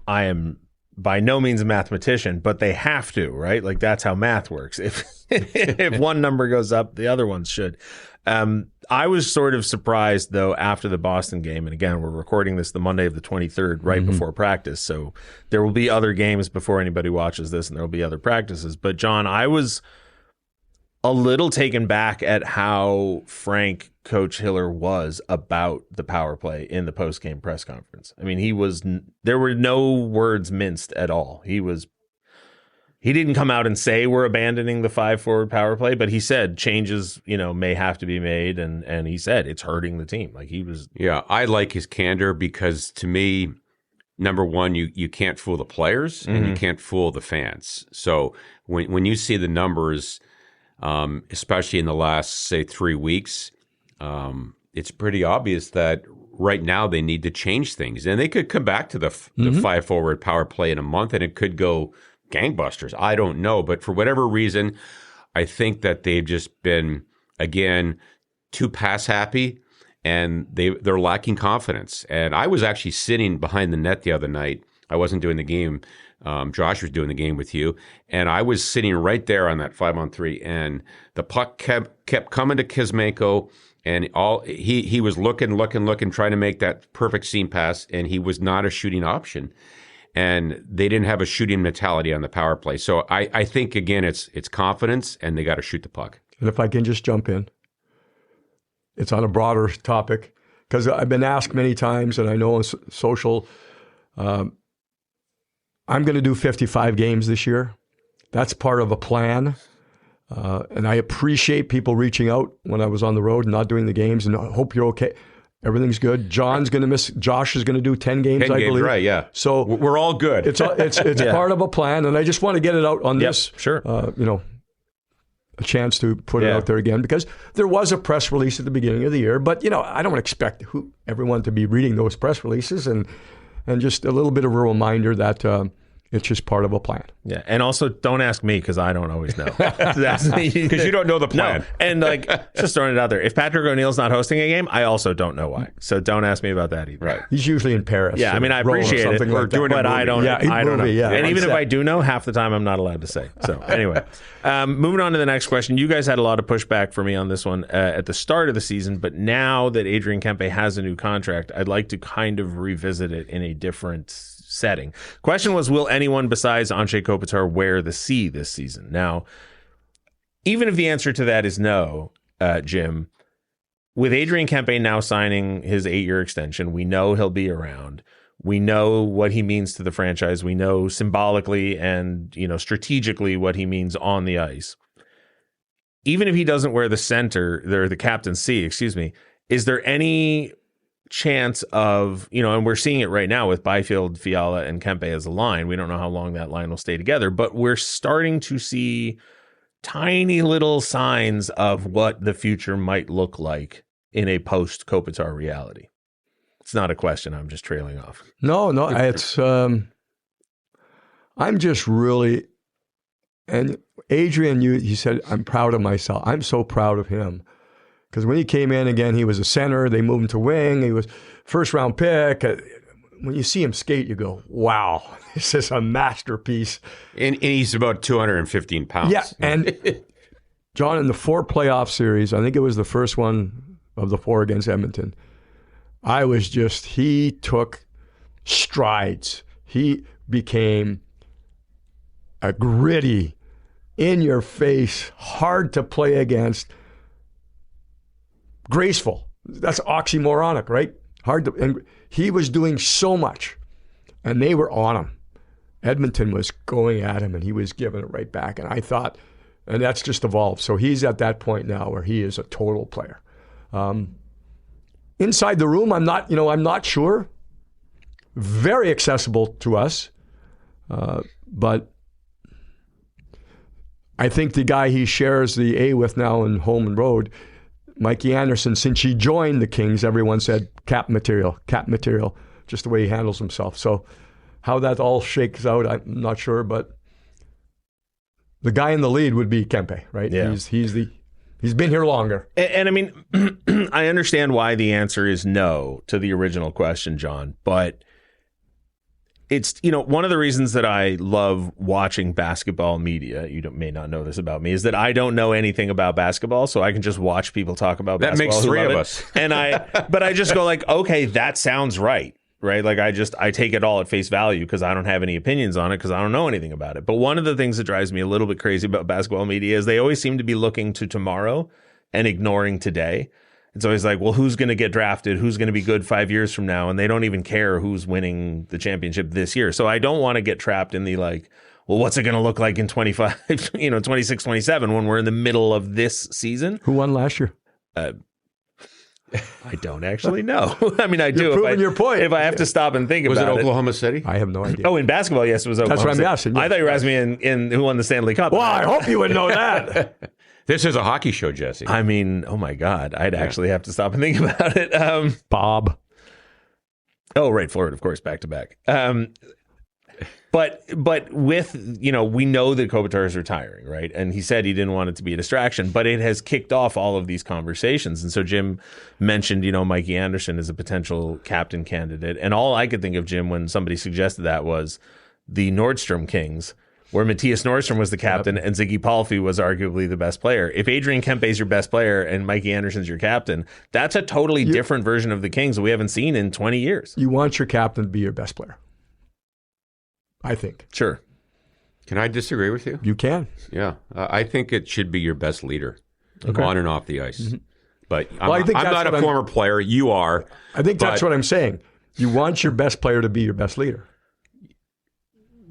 I am by no means a mathematician, but they have to, right? Like, that's how math works. If one number goes up, the other ones should. I was sort of surprised, though, after the Boston game. And again, we're recording this the Monday of the 23rd, right before practice. So there will be other games before anybody watches this, and there will be other practices. But, John, I was a little taken back at how frank Coach Hiller was about the power play in the post-game press conference. I mean, there were no words minced at all. He didn't come out and say we're abandoning the 5-forward power play, but he said changes, may have to be made, and he said it's hurting the team. Like he was. Yeah, I like his candor because to me, number one, you can't fool the players and you can't fool the fans. So when you see the numbers, especially in the last, say, 3 weeks, it's pretty obvious that right now they need to change things, and they could come back to the 5-forward power play in a month, and it could go gangbusters. I don't know. But for whatever reason, I think that they've just been, again, too pass happy and they're lacking confidence. And I was actually sitting behind the net the other night. I wasn't doing the game. Josh was doing the game with you. And I was sitting right there on that 5-on-3. And the puck kept coming to Kuzmenko. And he was looking, trying to make that perfect seam pass. And he was not a shooting option. And they didn't have a shooting mentality on the power play. So I think, again, it's confidence, and they got to shoot the puck. And if I can just jump in, it's on a broader topic, because I've been asked many times, and I know on social, I'm going to do 55 games this year. That's part of a plan. And I appreciate people reaching out when I was on the road and not doing the games, and I hope you're okay. Everything's good. John's going to miss. Josh is going to do 10 games, 10 I games, believe. right, yeah. So we're all good. It's part of a plan, and I just want to get it out on this. Sure. A chance to put it out there again, because there was a press release at the beginning of the year, but I don't expect everyone to be reading those press releases, and just a little bit of a reminder that it's just part of a plan. Yeah, and also don't ask me, because I don't always know. Because you don't know the plan. No. And just throwing it out there, if Patrick O'Neill's not hosting a game, I also don't know why. So don't ask me about that either. Right. He's usually in Paris. Yeah, I mean, I appreciate it. We're doing but I don't. Yeah, I don't know. Yeah, and even if I do know, half the time I'm not allowed to say. So anyway, moving on to the next question. You guys had a lot of pushback for me on this one at the start of the season, but now that Adrian Kempe has a new contract, I'd like to kind of revisit it in a different setting. Question was, will anyone besides Anze Kopitar wear the C this season? Now, even if the answer to that is no, Jim, with Adrian Kempe now signing his 8-year extension, we know he'll be around. We know what he means to the franchise. We know symbolically and strategically what he means on the ice. Even if he doesn't wear the captain's C, is there any chance of, and we're seeing it right now with Byfield, Fiala, and Kempe as a line. We don't know how long that line will stay together, but we're starting to see tiny little signs of what the future might look like in a post-Kopitar reality. It's not a question. I'm just trailing off. No, it's, I'm just really, and Adrian, he said, I'm proud of myself. I'm so proud of him. Because when he came in again, he was a center. They moved him to wing. He was first-round pick. When you see him skate, you go, wow, this is a masterpiece. And he's about 215 pounds. Yeah, and John, in the 4 playoff series, I think it was the first one of the 4 against Edmonton, he took strides. He became a gritty, in-your-face, hard to play against, graceful. That's oxymoronic, right? And he was doing so much, and they were on him. Edmonton was going at him, and he was giving it right back. And I thought, and that's just evolved. So he's at that point now where he is a total player. Inside the room, I'm not sure. Very accessible to us, but I think the guy he shares the A with now in home and road, Mikey Anderson, since he joined the Kings, everyone said cap material, just the way he handles himself. So how that all shakes out, I'm not sure, but the guy in the lead would be Kempe, right? Yeah. He's been here longer. And I mean, I understand why the answer is no to the original question, John, but it's, one of the reasons that I love watching basketball media, may not know this about me, is that I don't know anything about basketball, so I can just watch people talk about that basketball. That makes three of us. But I just go like, okay, that sounds right. Right. Like I take it all at face value because I don't have any opinions on it because I don't know anything about it. But one of the things that drives me a little bit crazy about basketball media is they always seem to be looking to tomorrow and ignoring today. It's always like, well, who's going to get drafted? Who's going to be good 5 years from now? And they don't even care who's winning the championship this year. So I don't want to get trapped in the like, well, what's it going to look like in 25, 26, 27 when we're in the middle of this season? Who won last year? I don't actually know. I mean, I do. You're proving your point. If I have to stop and think Was about it. Was it Oklahoma City? I have no idea. Oh, in basketball, yes, it was Oklahoma That's what I'm City. asking. Yeah. I thought you were asking me in who won the Stanley Cup. Well, I hope you would know that. This is a hockey show, Jesse. I mean, oh my God. I'd actually have to stop and think about it. Bob. Oh, right. Florida, of course, back to back. But with, we know that Kopitar is retiring, right? And he said he didn't want it to be a distraction, but it has kicked off all of these conversations. And so Jim mentioned, Mikey Anderson as a potential captain candidate. And all I could think of, Jim, when somebody suggested that was the Nordstrom Kings, where Matthias Nordstrom was the captain and Ziggy Palffy was arguably the best player. If Adrian Kempe is your best player and Mikey Anderson's your captain, that's a totally different version of the Kings that we haven't seen in 20 years. You want your captain to be your best player. I think. Sure. Can I disagree with you? You can. Yeah. I think it should be your best leader on and off the ice. Mm-hmm. But I'm not a former player. You are. I think that's what I'm saying. You want your best player to be your best leader.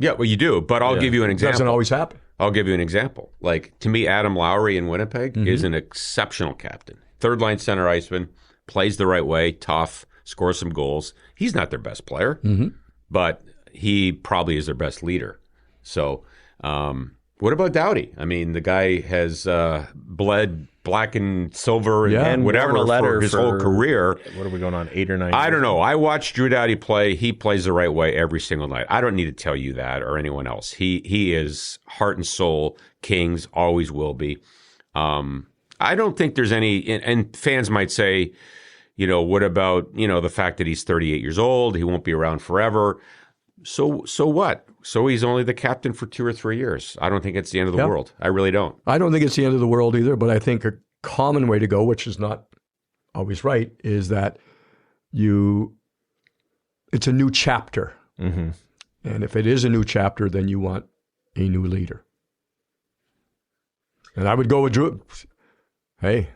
Yeah, well, you do. But I'll give you an example. It doesn't always happen. I'll give you an example. Like, to me, Adam Lowry in Winnipeg is an exceptional captain. Third-line center iceman, plays the right way, tough, scores some goals. He's not their best player, but he probably is their best leader. So what about Doughty? I mean, the guy has bled black and silver and whatever for his whole career. What are we going on, 8 or 9 years? I don't know. I watched Drew Doughty play. He plays the right way every single night. I don't need to tell you that or anyone else. He is heart and soul Kings, always will be. I don't think there's any, and fans might say, what about, the fact that he's 38 years old, he won't be around forever. So what? So he's only the captain for 2 or 3 years. I don't think it's the end of the world. I really don't. I don't think it's the end of the world either, but I think a common way to go, which is not always right, is that it's a new chapter. Mm-hmm. And if it is a new chapter, then you want a new leader. And I would go with Drew. Hey,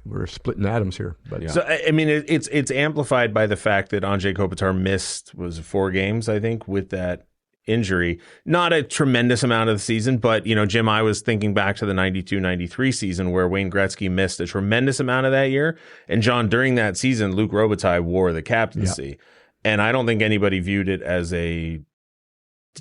we're splitting atoms here. But So, I mean, it's amplified by the fact that Andrzej Kopitar missed, 4 games, I think, with that injury. Not a tremendous amount of the season, but, Jim, I was thinking back to the 92-93 season where Wayne Gretzky missed a tremendous amount of that year. And, John, during that season, Luc Robitaille wore the captaincy. Yeah. And I don't think anybody viewed it as a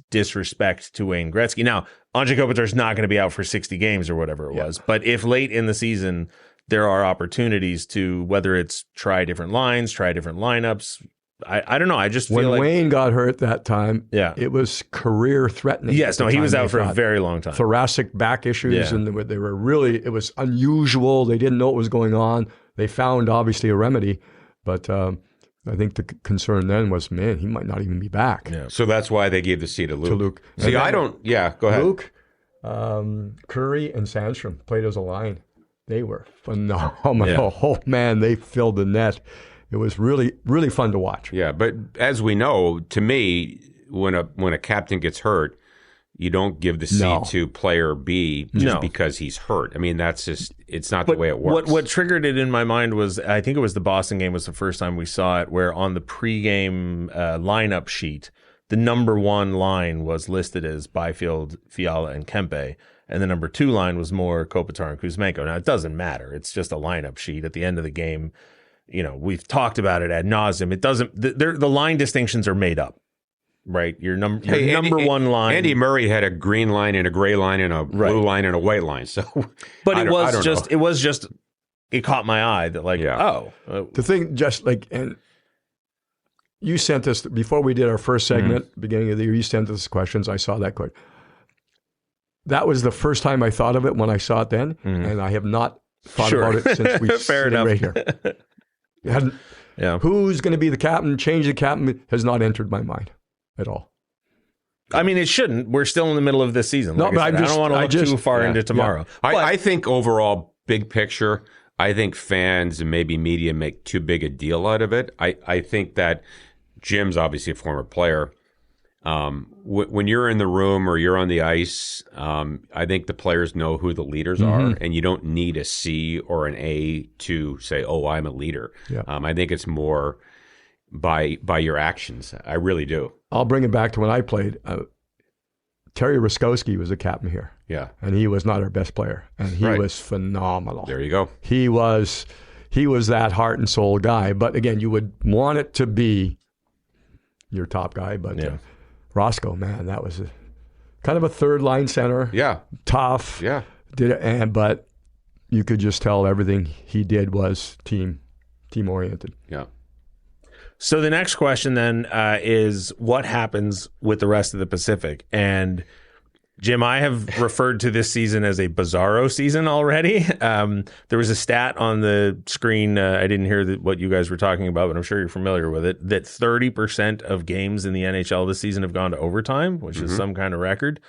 disrespect to Wayne Gretzky. Now, Andrzej Kopitar is not going to be out for 60 games or whatever it was. But if late in the season there are opportunities to, whether it's try different lines, try different lineups, I don't know. I just feel when Wayne got hurt that time, it was career threatening. Yes, no, he was out for a very long time. Thoracic back issues, and they were really, it was unusual. They didn't know what was going on. They found, obviously, a remedy, but I think the concern then was, man, he might not even be back. Yeah. So that's why they gave the seat to Luke. See, then, I don't, go ahead. Luke, Curry, and Sandstrom played as a line. They were phenomenal. Yeah. Oh, man, they filled the net. It was really, really fun to watch. Yeah, but as we know, to me, when a captain gets hurt, you don't give the seat to player B just because he's hurt. I mean, that's just, it's not the way it works. What triggered it in my mind was, I think it was the Boston game was the first time we saw it, where on the pregame lineup sheet, the number 1 line was listed as Byfield, Fiala, and Kempe. And the number 2 line was more Kopitar and Kuzmenko. Now, it doesn't matter. It's just a lineup sheet. At the end of the game, we've talked about it ad nauseum. It doesn't. The line distinctions are made up, right? Your number 1 line. Andy Murray had a green line and a gray line and a blue line and a white line. So, but it was just it caught my eye that the thing just like, and you sent us before we did our first segment, beginning of the year. You sent us questions. I saw that quick. That was the first time I thought of it when I saw it then, and I have not thought about it since we sitting right here. Who's going to be the captain, change the captain, has not entered my mind. at all. I mean, it shouldn't. We're still in the middle of this season. No, Like but I don't want to look too far into tomorrow. Yeah. I think overall, big picture, I think fans and maybe media make too big a deal out of it. I think that Jim's obviously a former player. When you're in the room or you're on the ice, I think the players know who the leaders are, and you don't need a C or an A to say, "Oh, I'm a leader." Yeah. I think it's more by your actions. I really do. I'll bring it back to when I played. Terry Ruskowski was the captain here. Yeah. And he was not our best player. And he was phenomenal. There you go. He was that heart and soul guy. But again, you would want it to be your top guy. But Roscoe, man, that was kind of a third line center. Yeah. Tough. Yeah. But you could just tell everything he did was team oriented. Yeah. So the next question then is what happens with the rest of the Pacific? And Jim, I have referred to this season as a bizarro season already. There was a stat on the screen. I didn't hear what you guys were talking about, but I'm sure you're familiar with it, that 30% of games in the NHL this season have gone to overtime, which is some kind of record.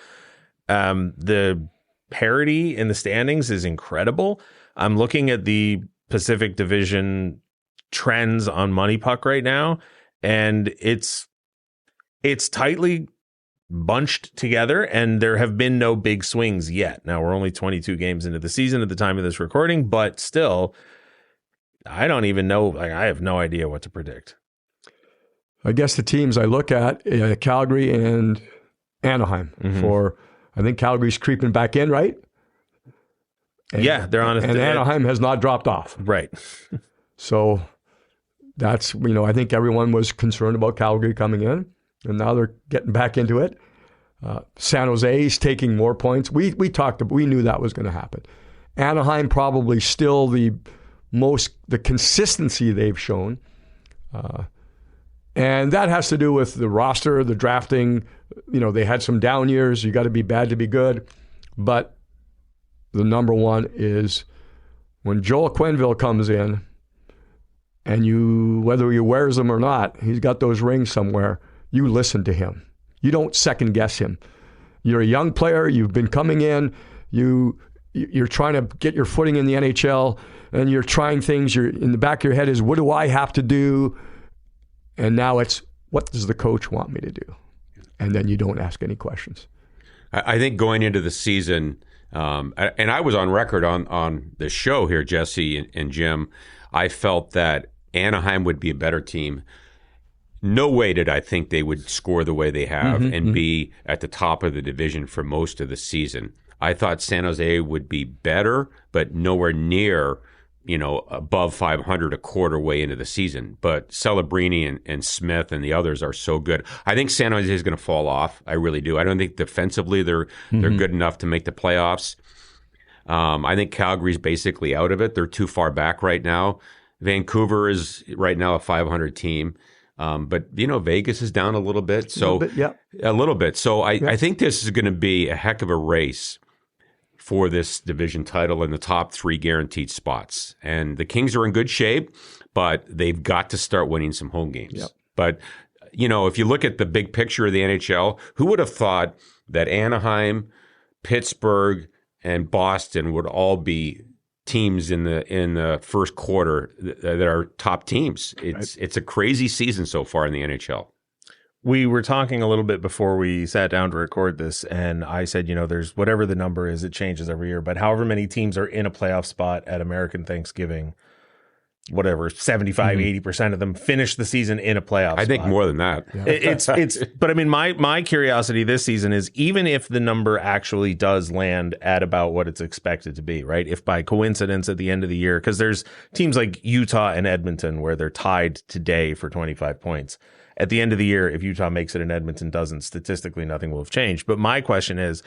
The parity in the standings is incredible. I'm looking at the Pacific Division trends on Money Puck right now, and it's tightly bunched together, and there have been no big swings yet. Now, we're only 22 games into the season at the time of this recording, but still, I don't even know. Like, I have no idea what to predict. I guess the teams I look at, Calgary and Anaheim. I think Calgary's creeping back in, right? And, they're on. And Anaheim has not dropped off. Right. So that's, I think everyone was concerned about Calgary coming in, and now they're getting back into it. San Jose is taking more points. We knew that was going to happen. Anaheim probably still the consistency they've shown. And that has to do with the roster, the drafting. They had some down years. You got to be bad to be good. But the number one is when Joel Quenneville comes in, and whether he wears them or not, he's got those rings somewhere, you listen to him. You don't second guess him. You're a young player. You've been coming in. You're trying to get your footing in the NHL, and you're trying things. You're in the back of your head is, what do I have to do? And now it's, what does the coach want me to do? And then you don't ask any questions. I think going into the season, and I was on record on the show here, Jesse and Jim, I felt that Anaheim would be a better team. No way did I think they would score the way they have and be at the top of the division for most of the season. I thought San Jose would be better, but nowhere near, above 500 a quarter way into the season. But Celebrini and Smith and the others are so good. I think San Jose is going to fall off. I really do. I don't think defensively they're good enough to make the playoffs. I think Calgary's basically out of it. They're too far back right now. Vancouver is right now a 500 team. But, Vegas is down a little bit. So a little bit. So I think this is going to be a heck of a race for this division title in the top three guaranteed spots. And the Kings are in good shape, but they've got to start winning some home games. Yep. But, if you look at the big picture of the NHL, who would have thought that Anaheim, Pittsburgh, and Boston would all be teams in the first quarter that are top teams? It's a crazy season so far in the NHL. We were talking a little bit before we sat down to record this, and I said, there's whatever the number is, it changes every year, but however many teams are in a playoff spot at American Thanksgiving, whatever, 75, 80% of them finish the season in a playoff spot. I think more than that. Yeah. But I mean, my curiosity this season is, even if the number actually does land at about what it's expected to be, right? If by coincidence at the end of the year, because there's teams like Utah and Edmonton where they're tied today for 25 points. At the end of the year, if Utah makes it and Edmonton doesn't, statistically nothing will have changed. But my question is,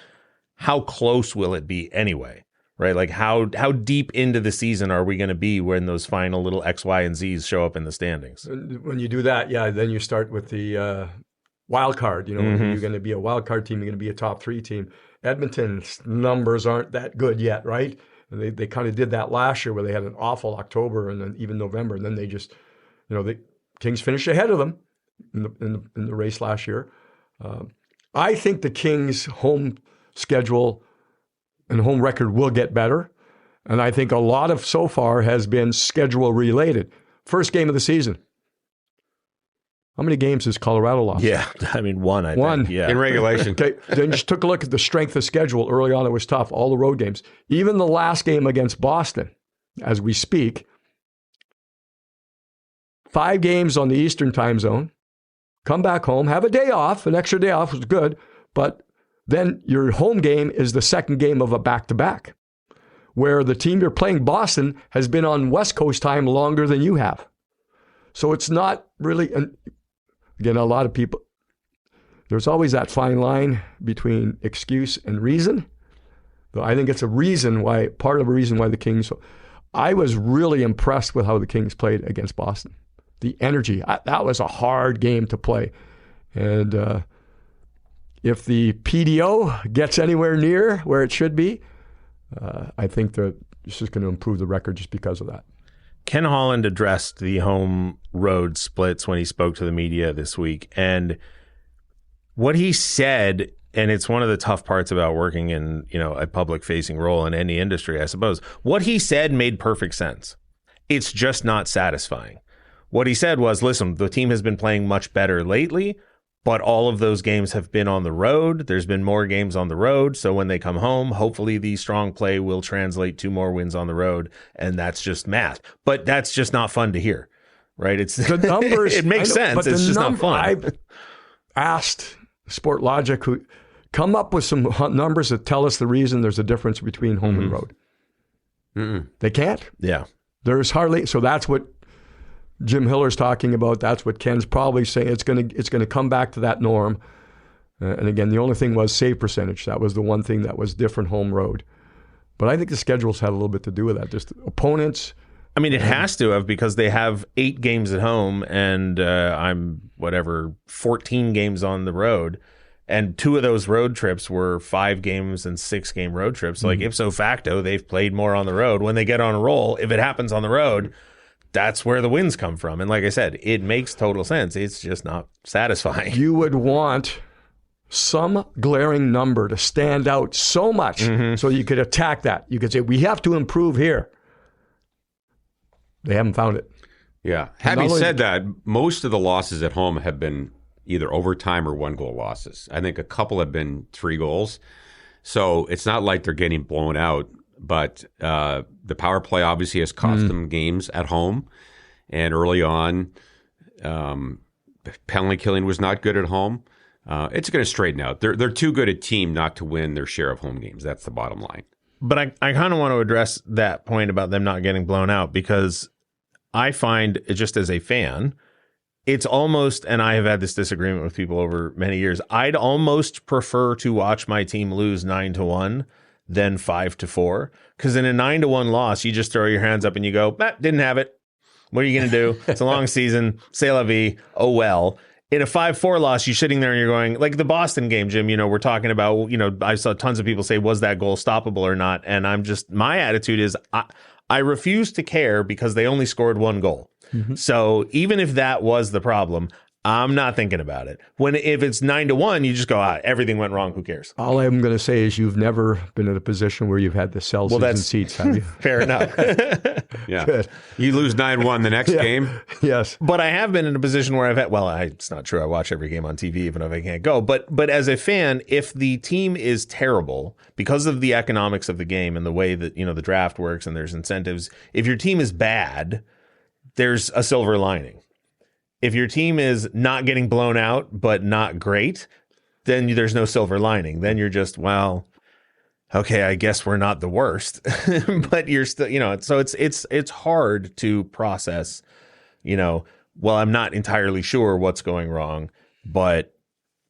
how close will it be anyway? Right? Like how deep into the season are we going to be when those final little X, Y, and Z's show up in the standings? When you do that, then you start with the wild card. You're going to be a wild card team. You're going to be a top three team. Edmonton's numbers aren't that good yet, right? And they kind of did that last year where they had an awful October and then even November, and then they just, the Kings finished ahead of them in the race last year. I think the Kings' home schedule and home record will get better. And I think a lot of so far has been schedule related. First game of the season. How many games has Colorado lost? Yeah, I mean, one, I think. Yeah. In regulation. Okay, then just took a look at the strength of schedule. Early on, it was tough, all the road games. Even the last game against Boston, as we speak, 5 games on the Eastern time zone, come back home, have a day off, an extra day off was good, but then your home game is the second game of a back-to-back, where the team you're playing, Boston, has been on West Coast time longer than you have. So it's not really, again, a lot of people, there's always that fine line between excuse and reason. But I think it's part of the reason why the Kings, I was really impressed with how the Kings played against Boston. The energy, that was a hard game to play. And if the PDO gets anywhere near where it should be, I think that it's just going to improve the record just because of that. Ken Holland addressed the home road splits when he spoke to the media this week. And what he said, and it's one of the tough parts about working in, a public facing role in any industry, I suppose. What he said made perfect sense. It's just not satisfying. What he said was, listen, the team has been playing much better lately, but all of those games have been on the road. There's been more games on the road. So when they come home, hopefully the strong play will translate to more wins on the road. And that's just math. But that's just not fun to hear, right? It's the numbers. It makes sense. But it's just not fun. I've asked Sportlogic who come up with some numbers that tell us the reason there's a difference between home and road. Mm-mm. They can't. Yeah. There's hardly. So that's what Jim Hiller's talking about. That's what Ken's probably saying. It's going to come back to that norm. And again, the only thing was save percentage. That was the one thing that was different home road. But I think the schedules had a little bit to do with that. Just opponents. I mean, it has to have, because they have 8 games at home and 14 games on the road. And 2 of those road trips were 5 games and 6-game road trips. So like ipso facto, they've played more on the road. When they get on a roll, if it happens on the road, that's where the wins come from. And like I said, it makes total sense. It's just not satisfying. You would want some glaring number to stand out so much so you could attack that. You could say, we have to improve here. They haven't found it. Yeah. Having said that, most of the losses at home have been either overtime or 1-goal losses. I think a couple have been 3 goals. So it's not like they're getting blown out. But the power play obviously has cost them games at home. And early on, penalty killing was not good at home. It's going to straighten out. They're too good a team not to win their share of home games. That's the bottom line. But I kind of want to address that point about them not getting blown out, because I find, just as a fan, it's almost, and I have had this disagreement with people over many years, I'd almost prefer to watch my team lose 9-1 than 5-4. Because in a 9-1 loss, you just throw your hands up and you go, didn't have it. What are you going to do? It's a long season. C'est la vie. Oh, well. In a 5-4 loss, you're sitting there and you're going, like the Boston game, Jim, we're talking about, I saw tons of people say, was that goal stoppable or not? And my attitude is, I refuse to care because they only scored 1 goal. So even if that was the problem, I'm not thinking about it. If it's 9-1, you just go, everything went wrong. Who cares? All I'm going to say is you've never been in a position where you've had to sell season seats, have you? Fair enough. Yeah. Good. You lose 9-1 the next game. Yes. But I have been in a position where I've had, it's not true. I watch every game on TV, even if I can't go. But as a fan, if the team is terrible because of the economics of the game and the way that, the draft works and there's incentives, if your team is bad, there's a silver lining. If your team is not getting blown out, but not great, then there's no silver lining. Then you're just, okay, I guess we're not the worst, but you're still, so it's hard to process, I'm not entirely sure what's going wrong, but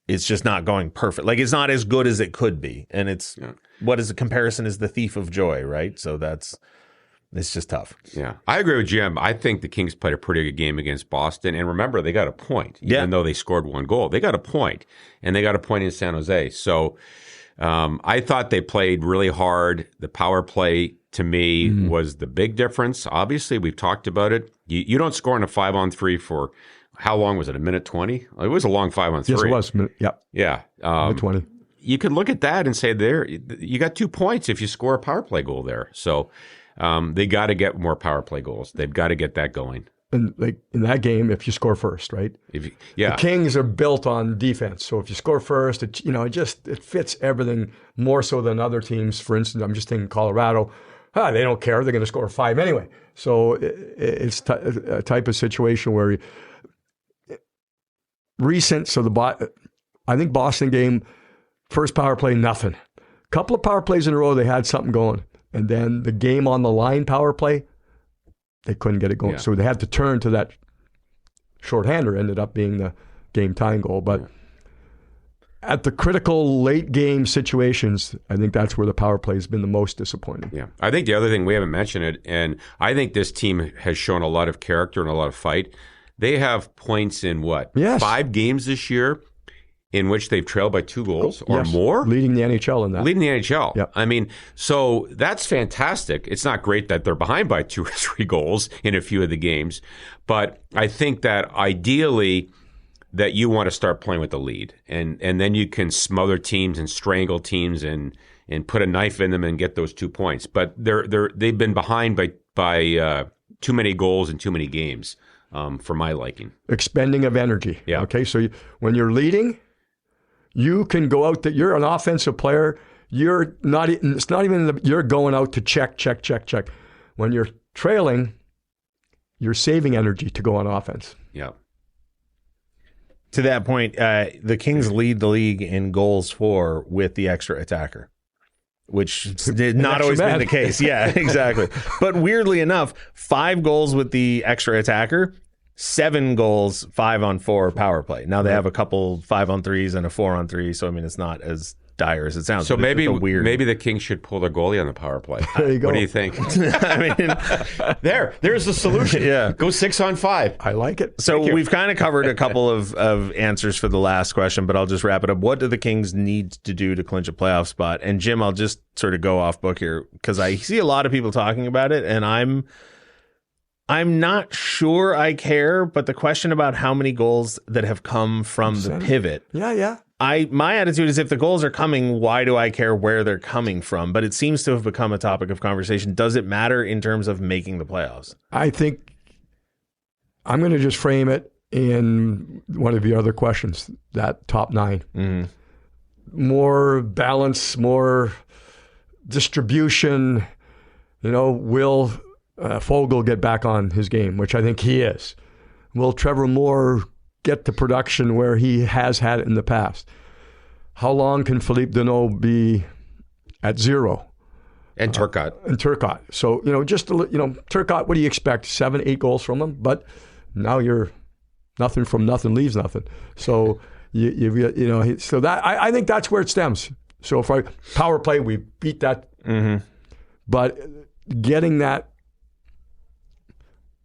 it's just not going perfect. Like, it's not as good as it could be. And what is a comparison is the thief of joy, right? So it's just tough. Yeah. I agree with Jim. I think the Kings played a pretty good game against Boston. And remember, they got a point. Even though they scored 1 goal. They got a point. And they got a point in San Jose. So I thought they played really hard. The power play, to me, was the big difference. Obviously, we've talked about it. You don't score in a 5-on-3 for how long was it? A minute 20? It was a long 5-on-3. Yes, it was. Yep. Yeah. Minute 20. You could look at that and say there, you got 2 points if you score a power play goal there. So they got to get more power play goals. They've got to get that going. And like in that game, if you score first, right? The Kings are built on defense. So if you score first, it fits everything more so than other teams. For instance, I'm just thinking Colorado. They don't care. They're going to score 5 anyway. So it's a type of situation where I think Boston game, first power play, nothing. Couple of power plays in a row, they had something going. And then the game on the line power play, they couldn't get it going. Yeah. So they had to turn to that shorthander, ended up being the game tying goal. But at the critical late game situations, I think that's where the power play has been the most disappointing. Yeah. I think the other thing, we haven't mentioned it, and I think this team has shown a lot of character and a lot of fight. They have points in 5 games this year in which they've trailed by 2 goals or more. Leading the NHL in that. Leading the NHL. Yep. I mean, so that's fantastic. It's not great that they're behind by 2 or 3 goals in a few of the games, but I think that ideally that you want to start playing with the lead, and then you can smother teams and strangle teams and put a knife in them and get those 2 points. But they've been behind by too many goals in too many games for my liking. Expending of energy. Yeah. Okay, so when you're leading, you can go out that you're an offensive player. You're not. It's not even you're going out to check. When you're trailing, you're saving energy to go on offense. Yeah. To that point, the Kings lead the league in goals for with the extra attacker, which did not always been the case. Yeah, exactly. But weirdly enough, 5 goals with the extra attacker, 7 goals, 5-on-4 power play. Now they have a couple 5-on-3s and a 4-on-3, so I mean it's not as dire as it sounds. So maybe the Kings should pull their goalie on the power play. There you go. What do you think? I mean, there's the solution. Yeah, go 6-on-5. I like it. So we've kind of covered a couple of answers for the last question, but I'll just wrap it up. What do the Kings need to do to clinch a playoff spot? And Jim, I'll just sort of go off book here because I see a lot of people talking about it, and I'm not sure I care, but the question about how many goals that have come from the pivot. Yeah. My attitude is if the goals are coming, why do I care where they're coming from? But it seems to have become a topic of conversation. Does it matter in terms of making the playoffs? I think I'm going to just frame it in one of your other questions, that top 9. Mm-hmm. More balance, more distribution. Will Fogle get back on his game, which I think he is? Will Trevor Moore get to production where he has had it in the past? How long can Philippe Deneau be at 0? And Turcotte. So, Turcotte, what do you expect? 7-8 goals from him? But now you're nothing from nothing leaves nothing. So, so that I think that's where it stems. So, for power play, we beat that. Mm-hmm. But getting that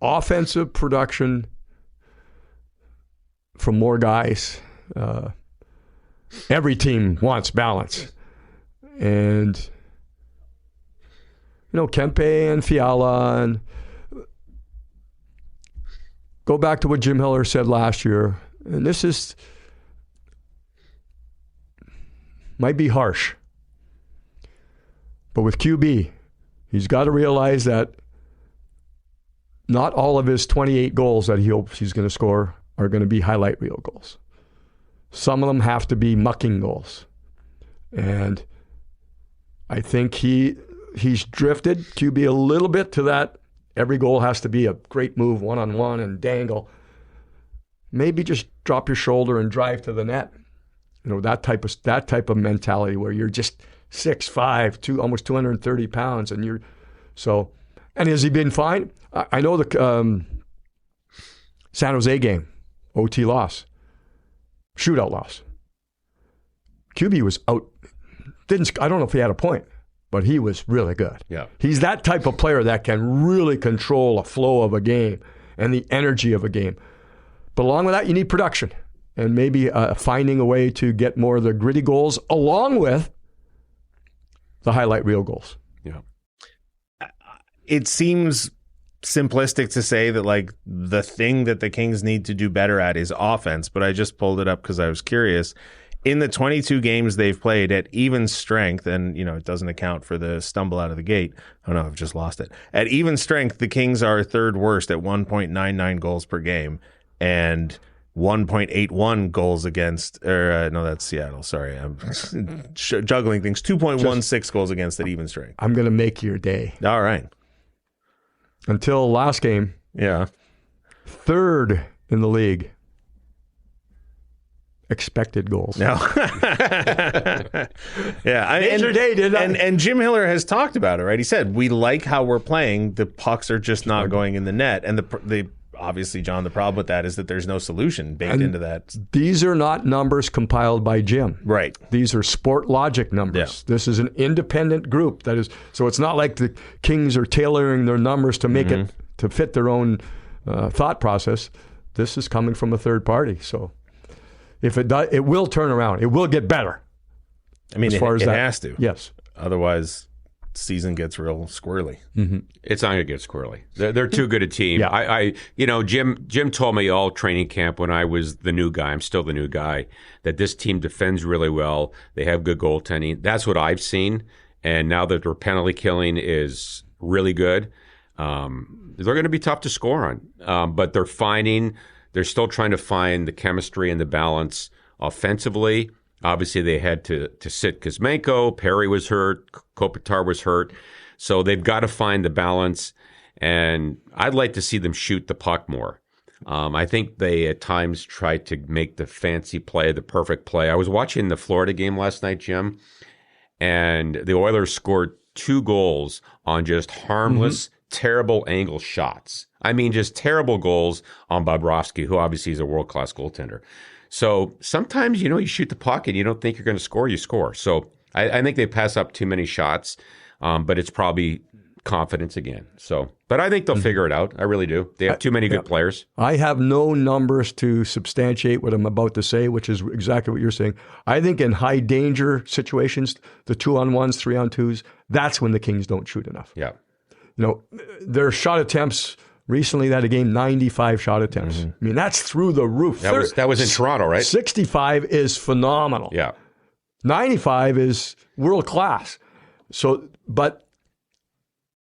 offensive production from more guys. Every team wants balance. And, Kempe and Fiala, and go back to what Jim Hiller said last year. And this might be harsh. But with QB, he's got to realize that not all of his 28 goals that he hopes he's going to score are going to be highlight reel goals. Some of them have to be mucking goals. And I think he's drifted, QB, a little bit to that. Every goal has to be a great move, one-on-one, and dangle. Maybe just drop your shoulder and drive to the net. That type of mentality where you're just 6'5", almost 230 pounds, and and has he been fine? I know the San Jose game, OT loss, shootout loss. QB was out. I don't know if he had a point, but he was really good. Yeah, he's that type of player that can really control a flow of a game and the energy of a game. But along with that, you need production and maybe finding a way to get more of the gritty goals along with the highlight reel goals. Yeah, it seems simplistic to say that like the thing that the Kings need to do better at is offense, but I just pulled it up because I was curious. In the 22 games they've played at even strength, and it doesn't account for the stumble out of the gate. Oh no, I've just lost it. At even strength, the Kings are third worst at 1.99 goals per game and 1.81 goals against. No, that's Seattle. Sorry, I'm juggling things. 2.16 goals against at even strength. I'm going to make your day. All right. Until last game, third in the league. Expected goals. No. Major day, did I? And Jim Hiller has talked about it, right? He said, we like how we're playing. The pucks are just not going in the net. And the obviously, John, the problem with that is that there's no solution baked into that. These are not numbers compiled by Jim. Right. These are Sport Logic numbers. Yeah. This is an independent group. That is, so it's not like the Kings are tailoring their numbers to make it to fit their own thought process. This is coming from a third party. So if it does, it will turn around. It will get better. I mean, it has to. Yes. Otherwise, season gets real squirrely. Mm-hmm. It's not going to get squirrely. They're too good a team. Yeah. Jim told me all training camp when I was the new guy, I'm still the new guy, that this team defends really well. They have good goaltending. That's what I've seen. And now that their penalty killing is really good, they're going to be tough to score on. But they're still trying to find the chemistry and the balance offensively. Obviously, they had to sit Kuzmenko. Perry was hurt. Kopitar was hurt. So they've got to find the balance. And I'd like to see them shoot the puck more. I think they at times try to make the fancy play, the perfect play. I was watching the Florida game last night, Jim, and the Oilers scored 2 goals on just harmless, terrible angle shots. I mean, just terrible goals on Bobrovsky, who obviously is a world-class goaltender. So sometimes, you shoot the puck and you don't think you're going to score, you score. So I think they pass up too many shots, but it's probably confidence again. But I think they'll figure it out. I really do. They have too many good players. I have no numbers to substantiate what I'm about to say, which is exactly what you're saying. I think in high danger situations, the 2-on-1s, 3-on-2s, that's when the Kings don't shoot enough. Yeah. Their shot attempts. Recently, that a game, 95 shot attempts. I mean, that's through the roof. That was in Toronto, right? 65 is phenomenal. Yeah. 95 is world class. So, but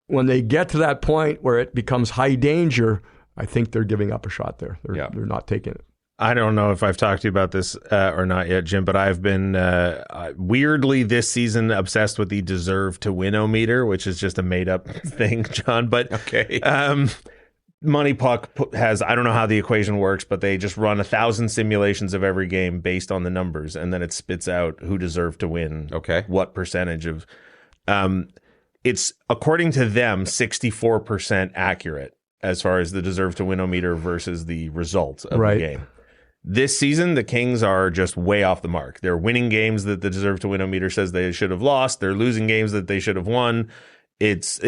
when they get to that point where it becomes high danger, I think they're giving up a shot there. They're not taking it. I don't know if I've talked to you about this or not yet, Jim, but I've been weirdly this season obsessed with the deserve to win-o-meter, which is just a made-up thing, John. But okay. Money Puck has, I don't know how the equation works, but they just run 1,000 simulations of every game based on the numbers, and then it spits out who deserved to win. Okay. What percentage of. It's, according to them, 64% accurate as far as the deserve to win-o-meter versus the result of the game. This season, the Kings are just way off the mark. They're winning games that the deserve to win-o-meter says they should have lost. They're losing games that they should have won. It's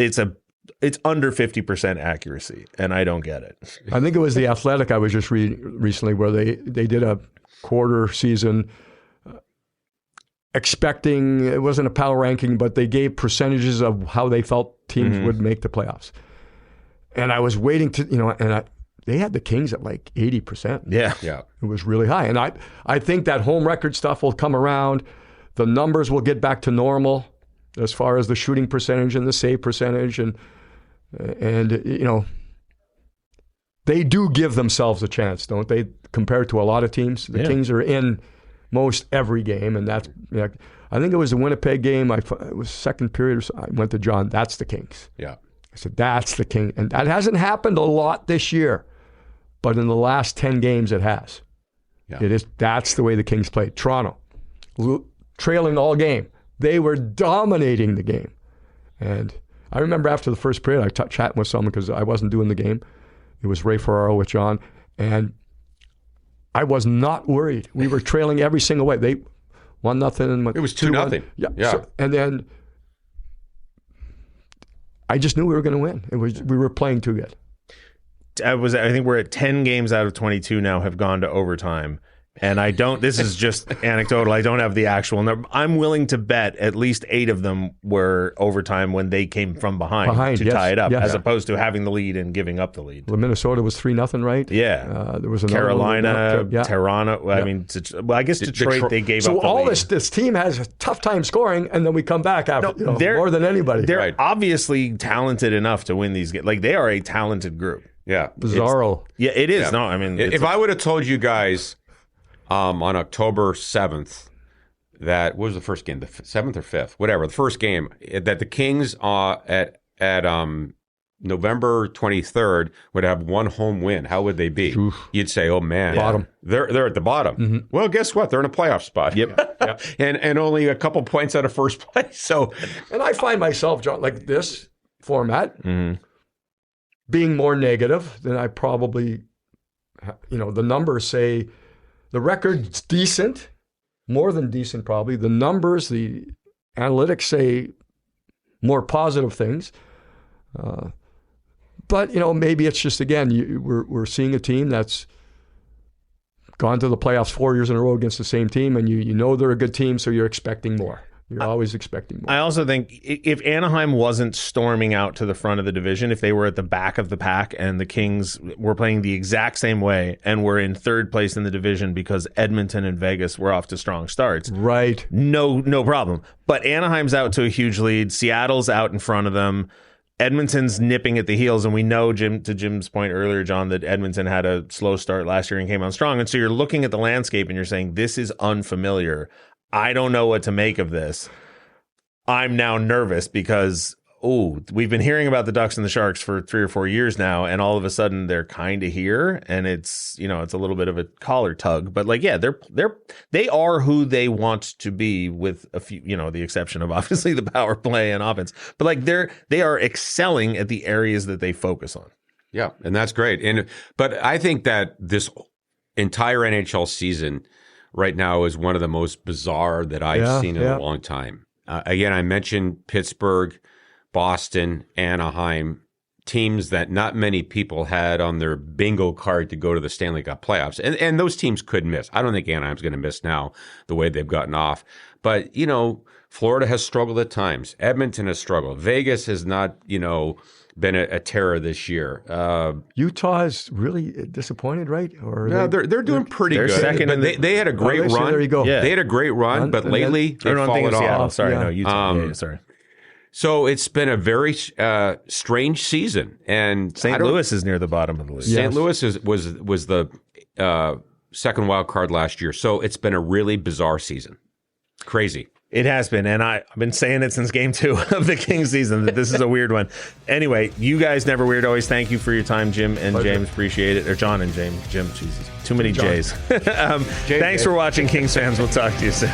under 50% accuracy, and I don't get it. I think it was The Athletic I was just reading recently where they did a quarter season expecting, it wasn't a power ranking, but they gave percentages of how they felt teams would make the playoffs. And I was waiting to, they had the Kings at like 80%. Yeah. It was really high. And I think that home record stuff will come around. The numbers will get back to normal as far as the shooting percentage and the save percentage. And they do give themselves a chance, don't they? Compared to a lot of teams, the Kings are in most every game, and that's. I think it was the Winnipeg game. It was second period. Or so, I went to John. That's the Kings. Yeah, I said that's the King, and that hasn't happened a lot this year, but in the last 10 games, it has. Yeah. It is. That's the way the Kings played. Toronto, trailing all game, they were dominating the game, and. I remember after the first period, I chatting with someone because I wasn't doing the game. It was Ray Ferraro with John, and I was not worried. We were trailing every single way. They 1-0. It was 2-0. Yeah. So, and then I just knew we were going to win. We were playing too good. I think we're at 10 games out of 22 now have gone to overtime, And I don't, this is just anecdotal, I don't have the actual number. I'm willing to bet at least 8 of them were overtime when they came from behind to yes, tie it up, yes. as opposed to having the lead and giving up the lead. Well, Minnesota was 3-0, right? Yeah. There was another Carolina, one, yeah. Toronto. I mean, I guess Detroit, they gave up the all lead. this team has a tough time scoring, and then we come back after more than anybody. They're obviously talented enough to win these games. Like, they are a talented group. Yeah. Bizarro. Yeah, it is. Yeah. No, I mean, if I would have told you guys on October 7th that, what was the first game, the 7th or 5th, whatever, the first game, that the Kings at November 23rd would have one home win, how would they be? Oof. You'd say, oh man, bottom. They're at the bottom. Mm-hmm. Well, guess what? They're in a playoff spot. Yep. and only a couple points out of first place. So, and I find myself, John, like this format, being more negative than I probably, the numbers say the record's decent, more than decent probably. The numbers, the analytics say more positive things. But, maybe it's just, again, we're seeing a team that's gone to the playoffs 4 years in a row against the same team, and you know they're a good team, so you're expecting more. You're always expecting more. I also think if Anaheim wasn't storming out to the front of the division, if they were at the back of the pack and the Kings were playing the exact same way and were in third place in the division because Edmonton and Vegas were off to strong starts. Right. No problem. But Anaheim's out to a huge lead. Seattle's out in front of them. Edmonton's nipping at the heels, and we know, to Jim's point earlier, John, that Edmonton had a slow start last year and came on strong. And so you're looking at the landscape and you're saying, this is unfamiliar. I don't know what to make of this. I'm now nervous because, we've been hearing about the Ducks and the Sharks for 3 or 4 years now, and all of a sudden they're kind of here, and it's it's a little bit of a collar tug. But they are who they want to be, with a few, the exception of obviously the power play and offense. But they are excelling at the areas that they focus on. Yeah, and that's great. But I think that this entire NHL season right now is one of the most bizarre that I've seen in a long time. Again, I mentioned Pittsburgh, Boston, Anaheim, teams that not many people had on their bingo card to go to the Stanley Cup playoffs. And those teams could miss. I don't think Anaheim's going to miss now the way they've gotten off. But, Florida has struggled at times. Edmonton has struggled. Vegas has not, been a terror this year. Utah is really disappointed, right? Or they're doing pretty good. Second, they had a great run. There you go. Yeah. They had a great run, but lately they've fallen off. Sorry, no, Utah. Sorry. So it's been a very strange season, and St. Louis is near the bottom of the league. St. Louis was the second wild card last year. So it's been a really bizarre season. Crazy. It has been, and I've been saying it since game 2 of the Kings season that this is a weird one. Anyway, you guys never weird. Always thank you for your time, Jim and Pleasure. James. Appreciate it. Or John and James. Jim, Jesus. Too many J's. Thanks for watching, Kings fans. We'll talk to you soon.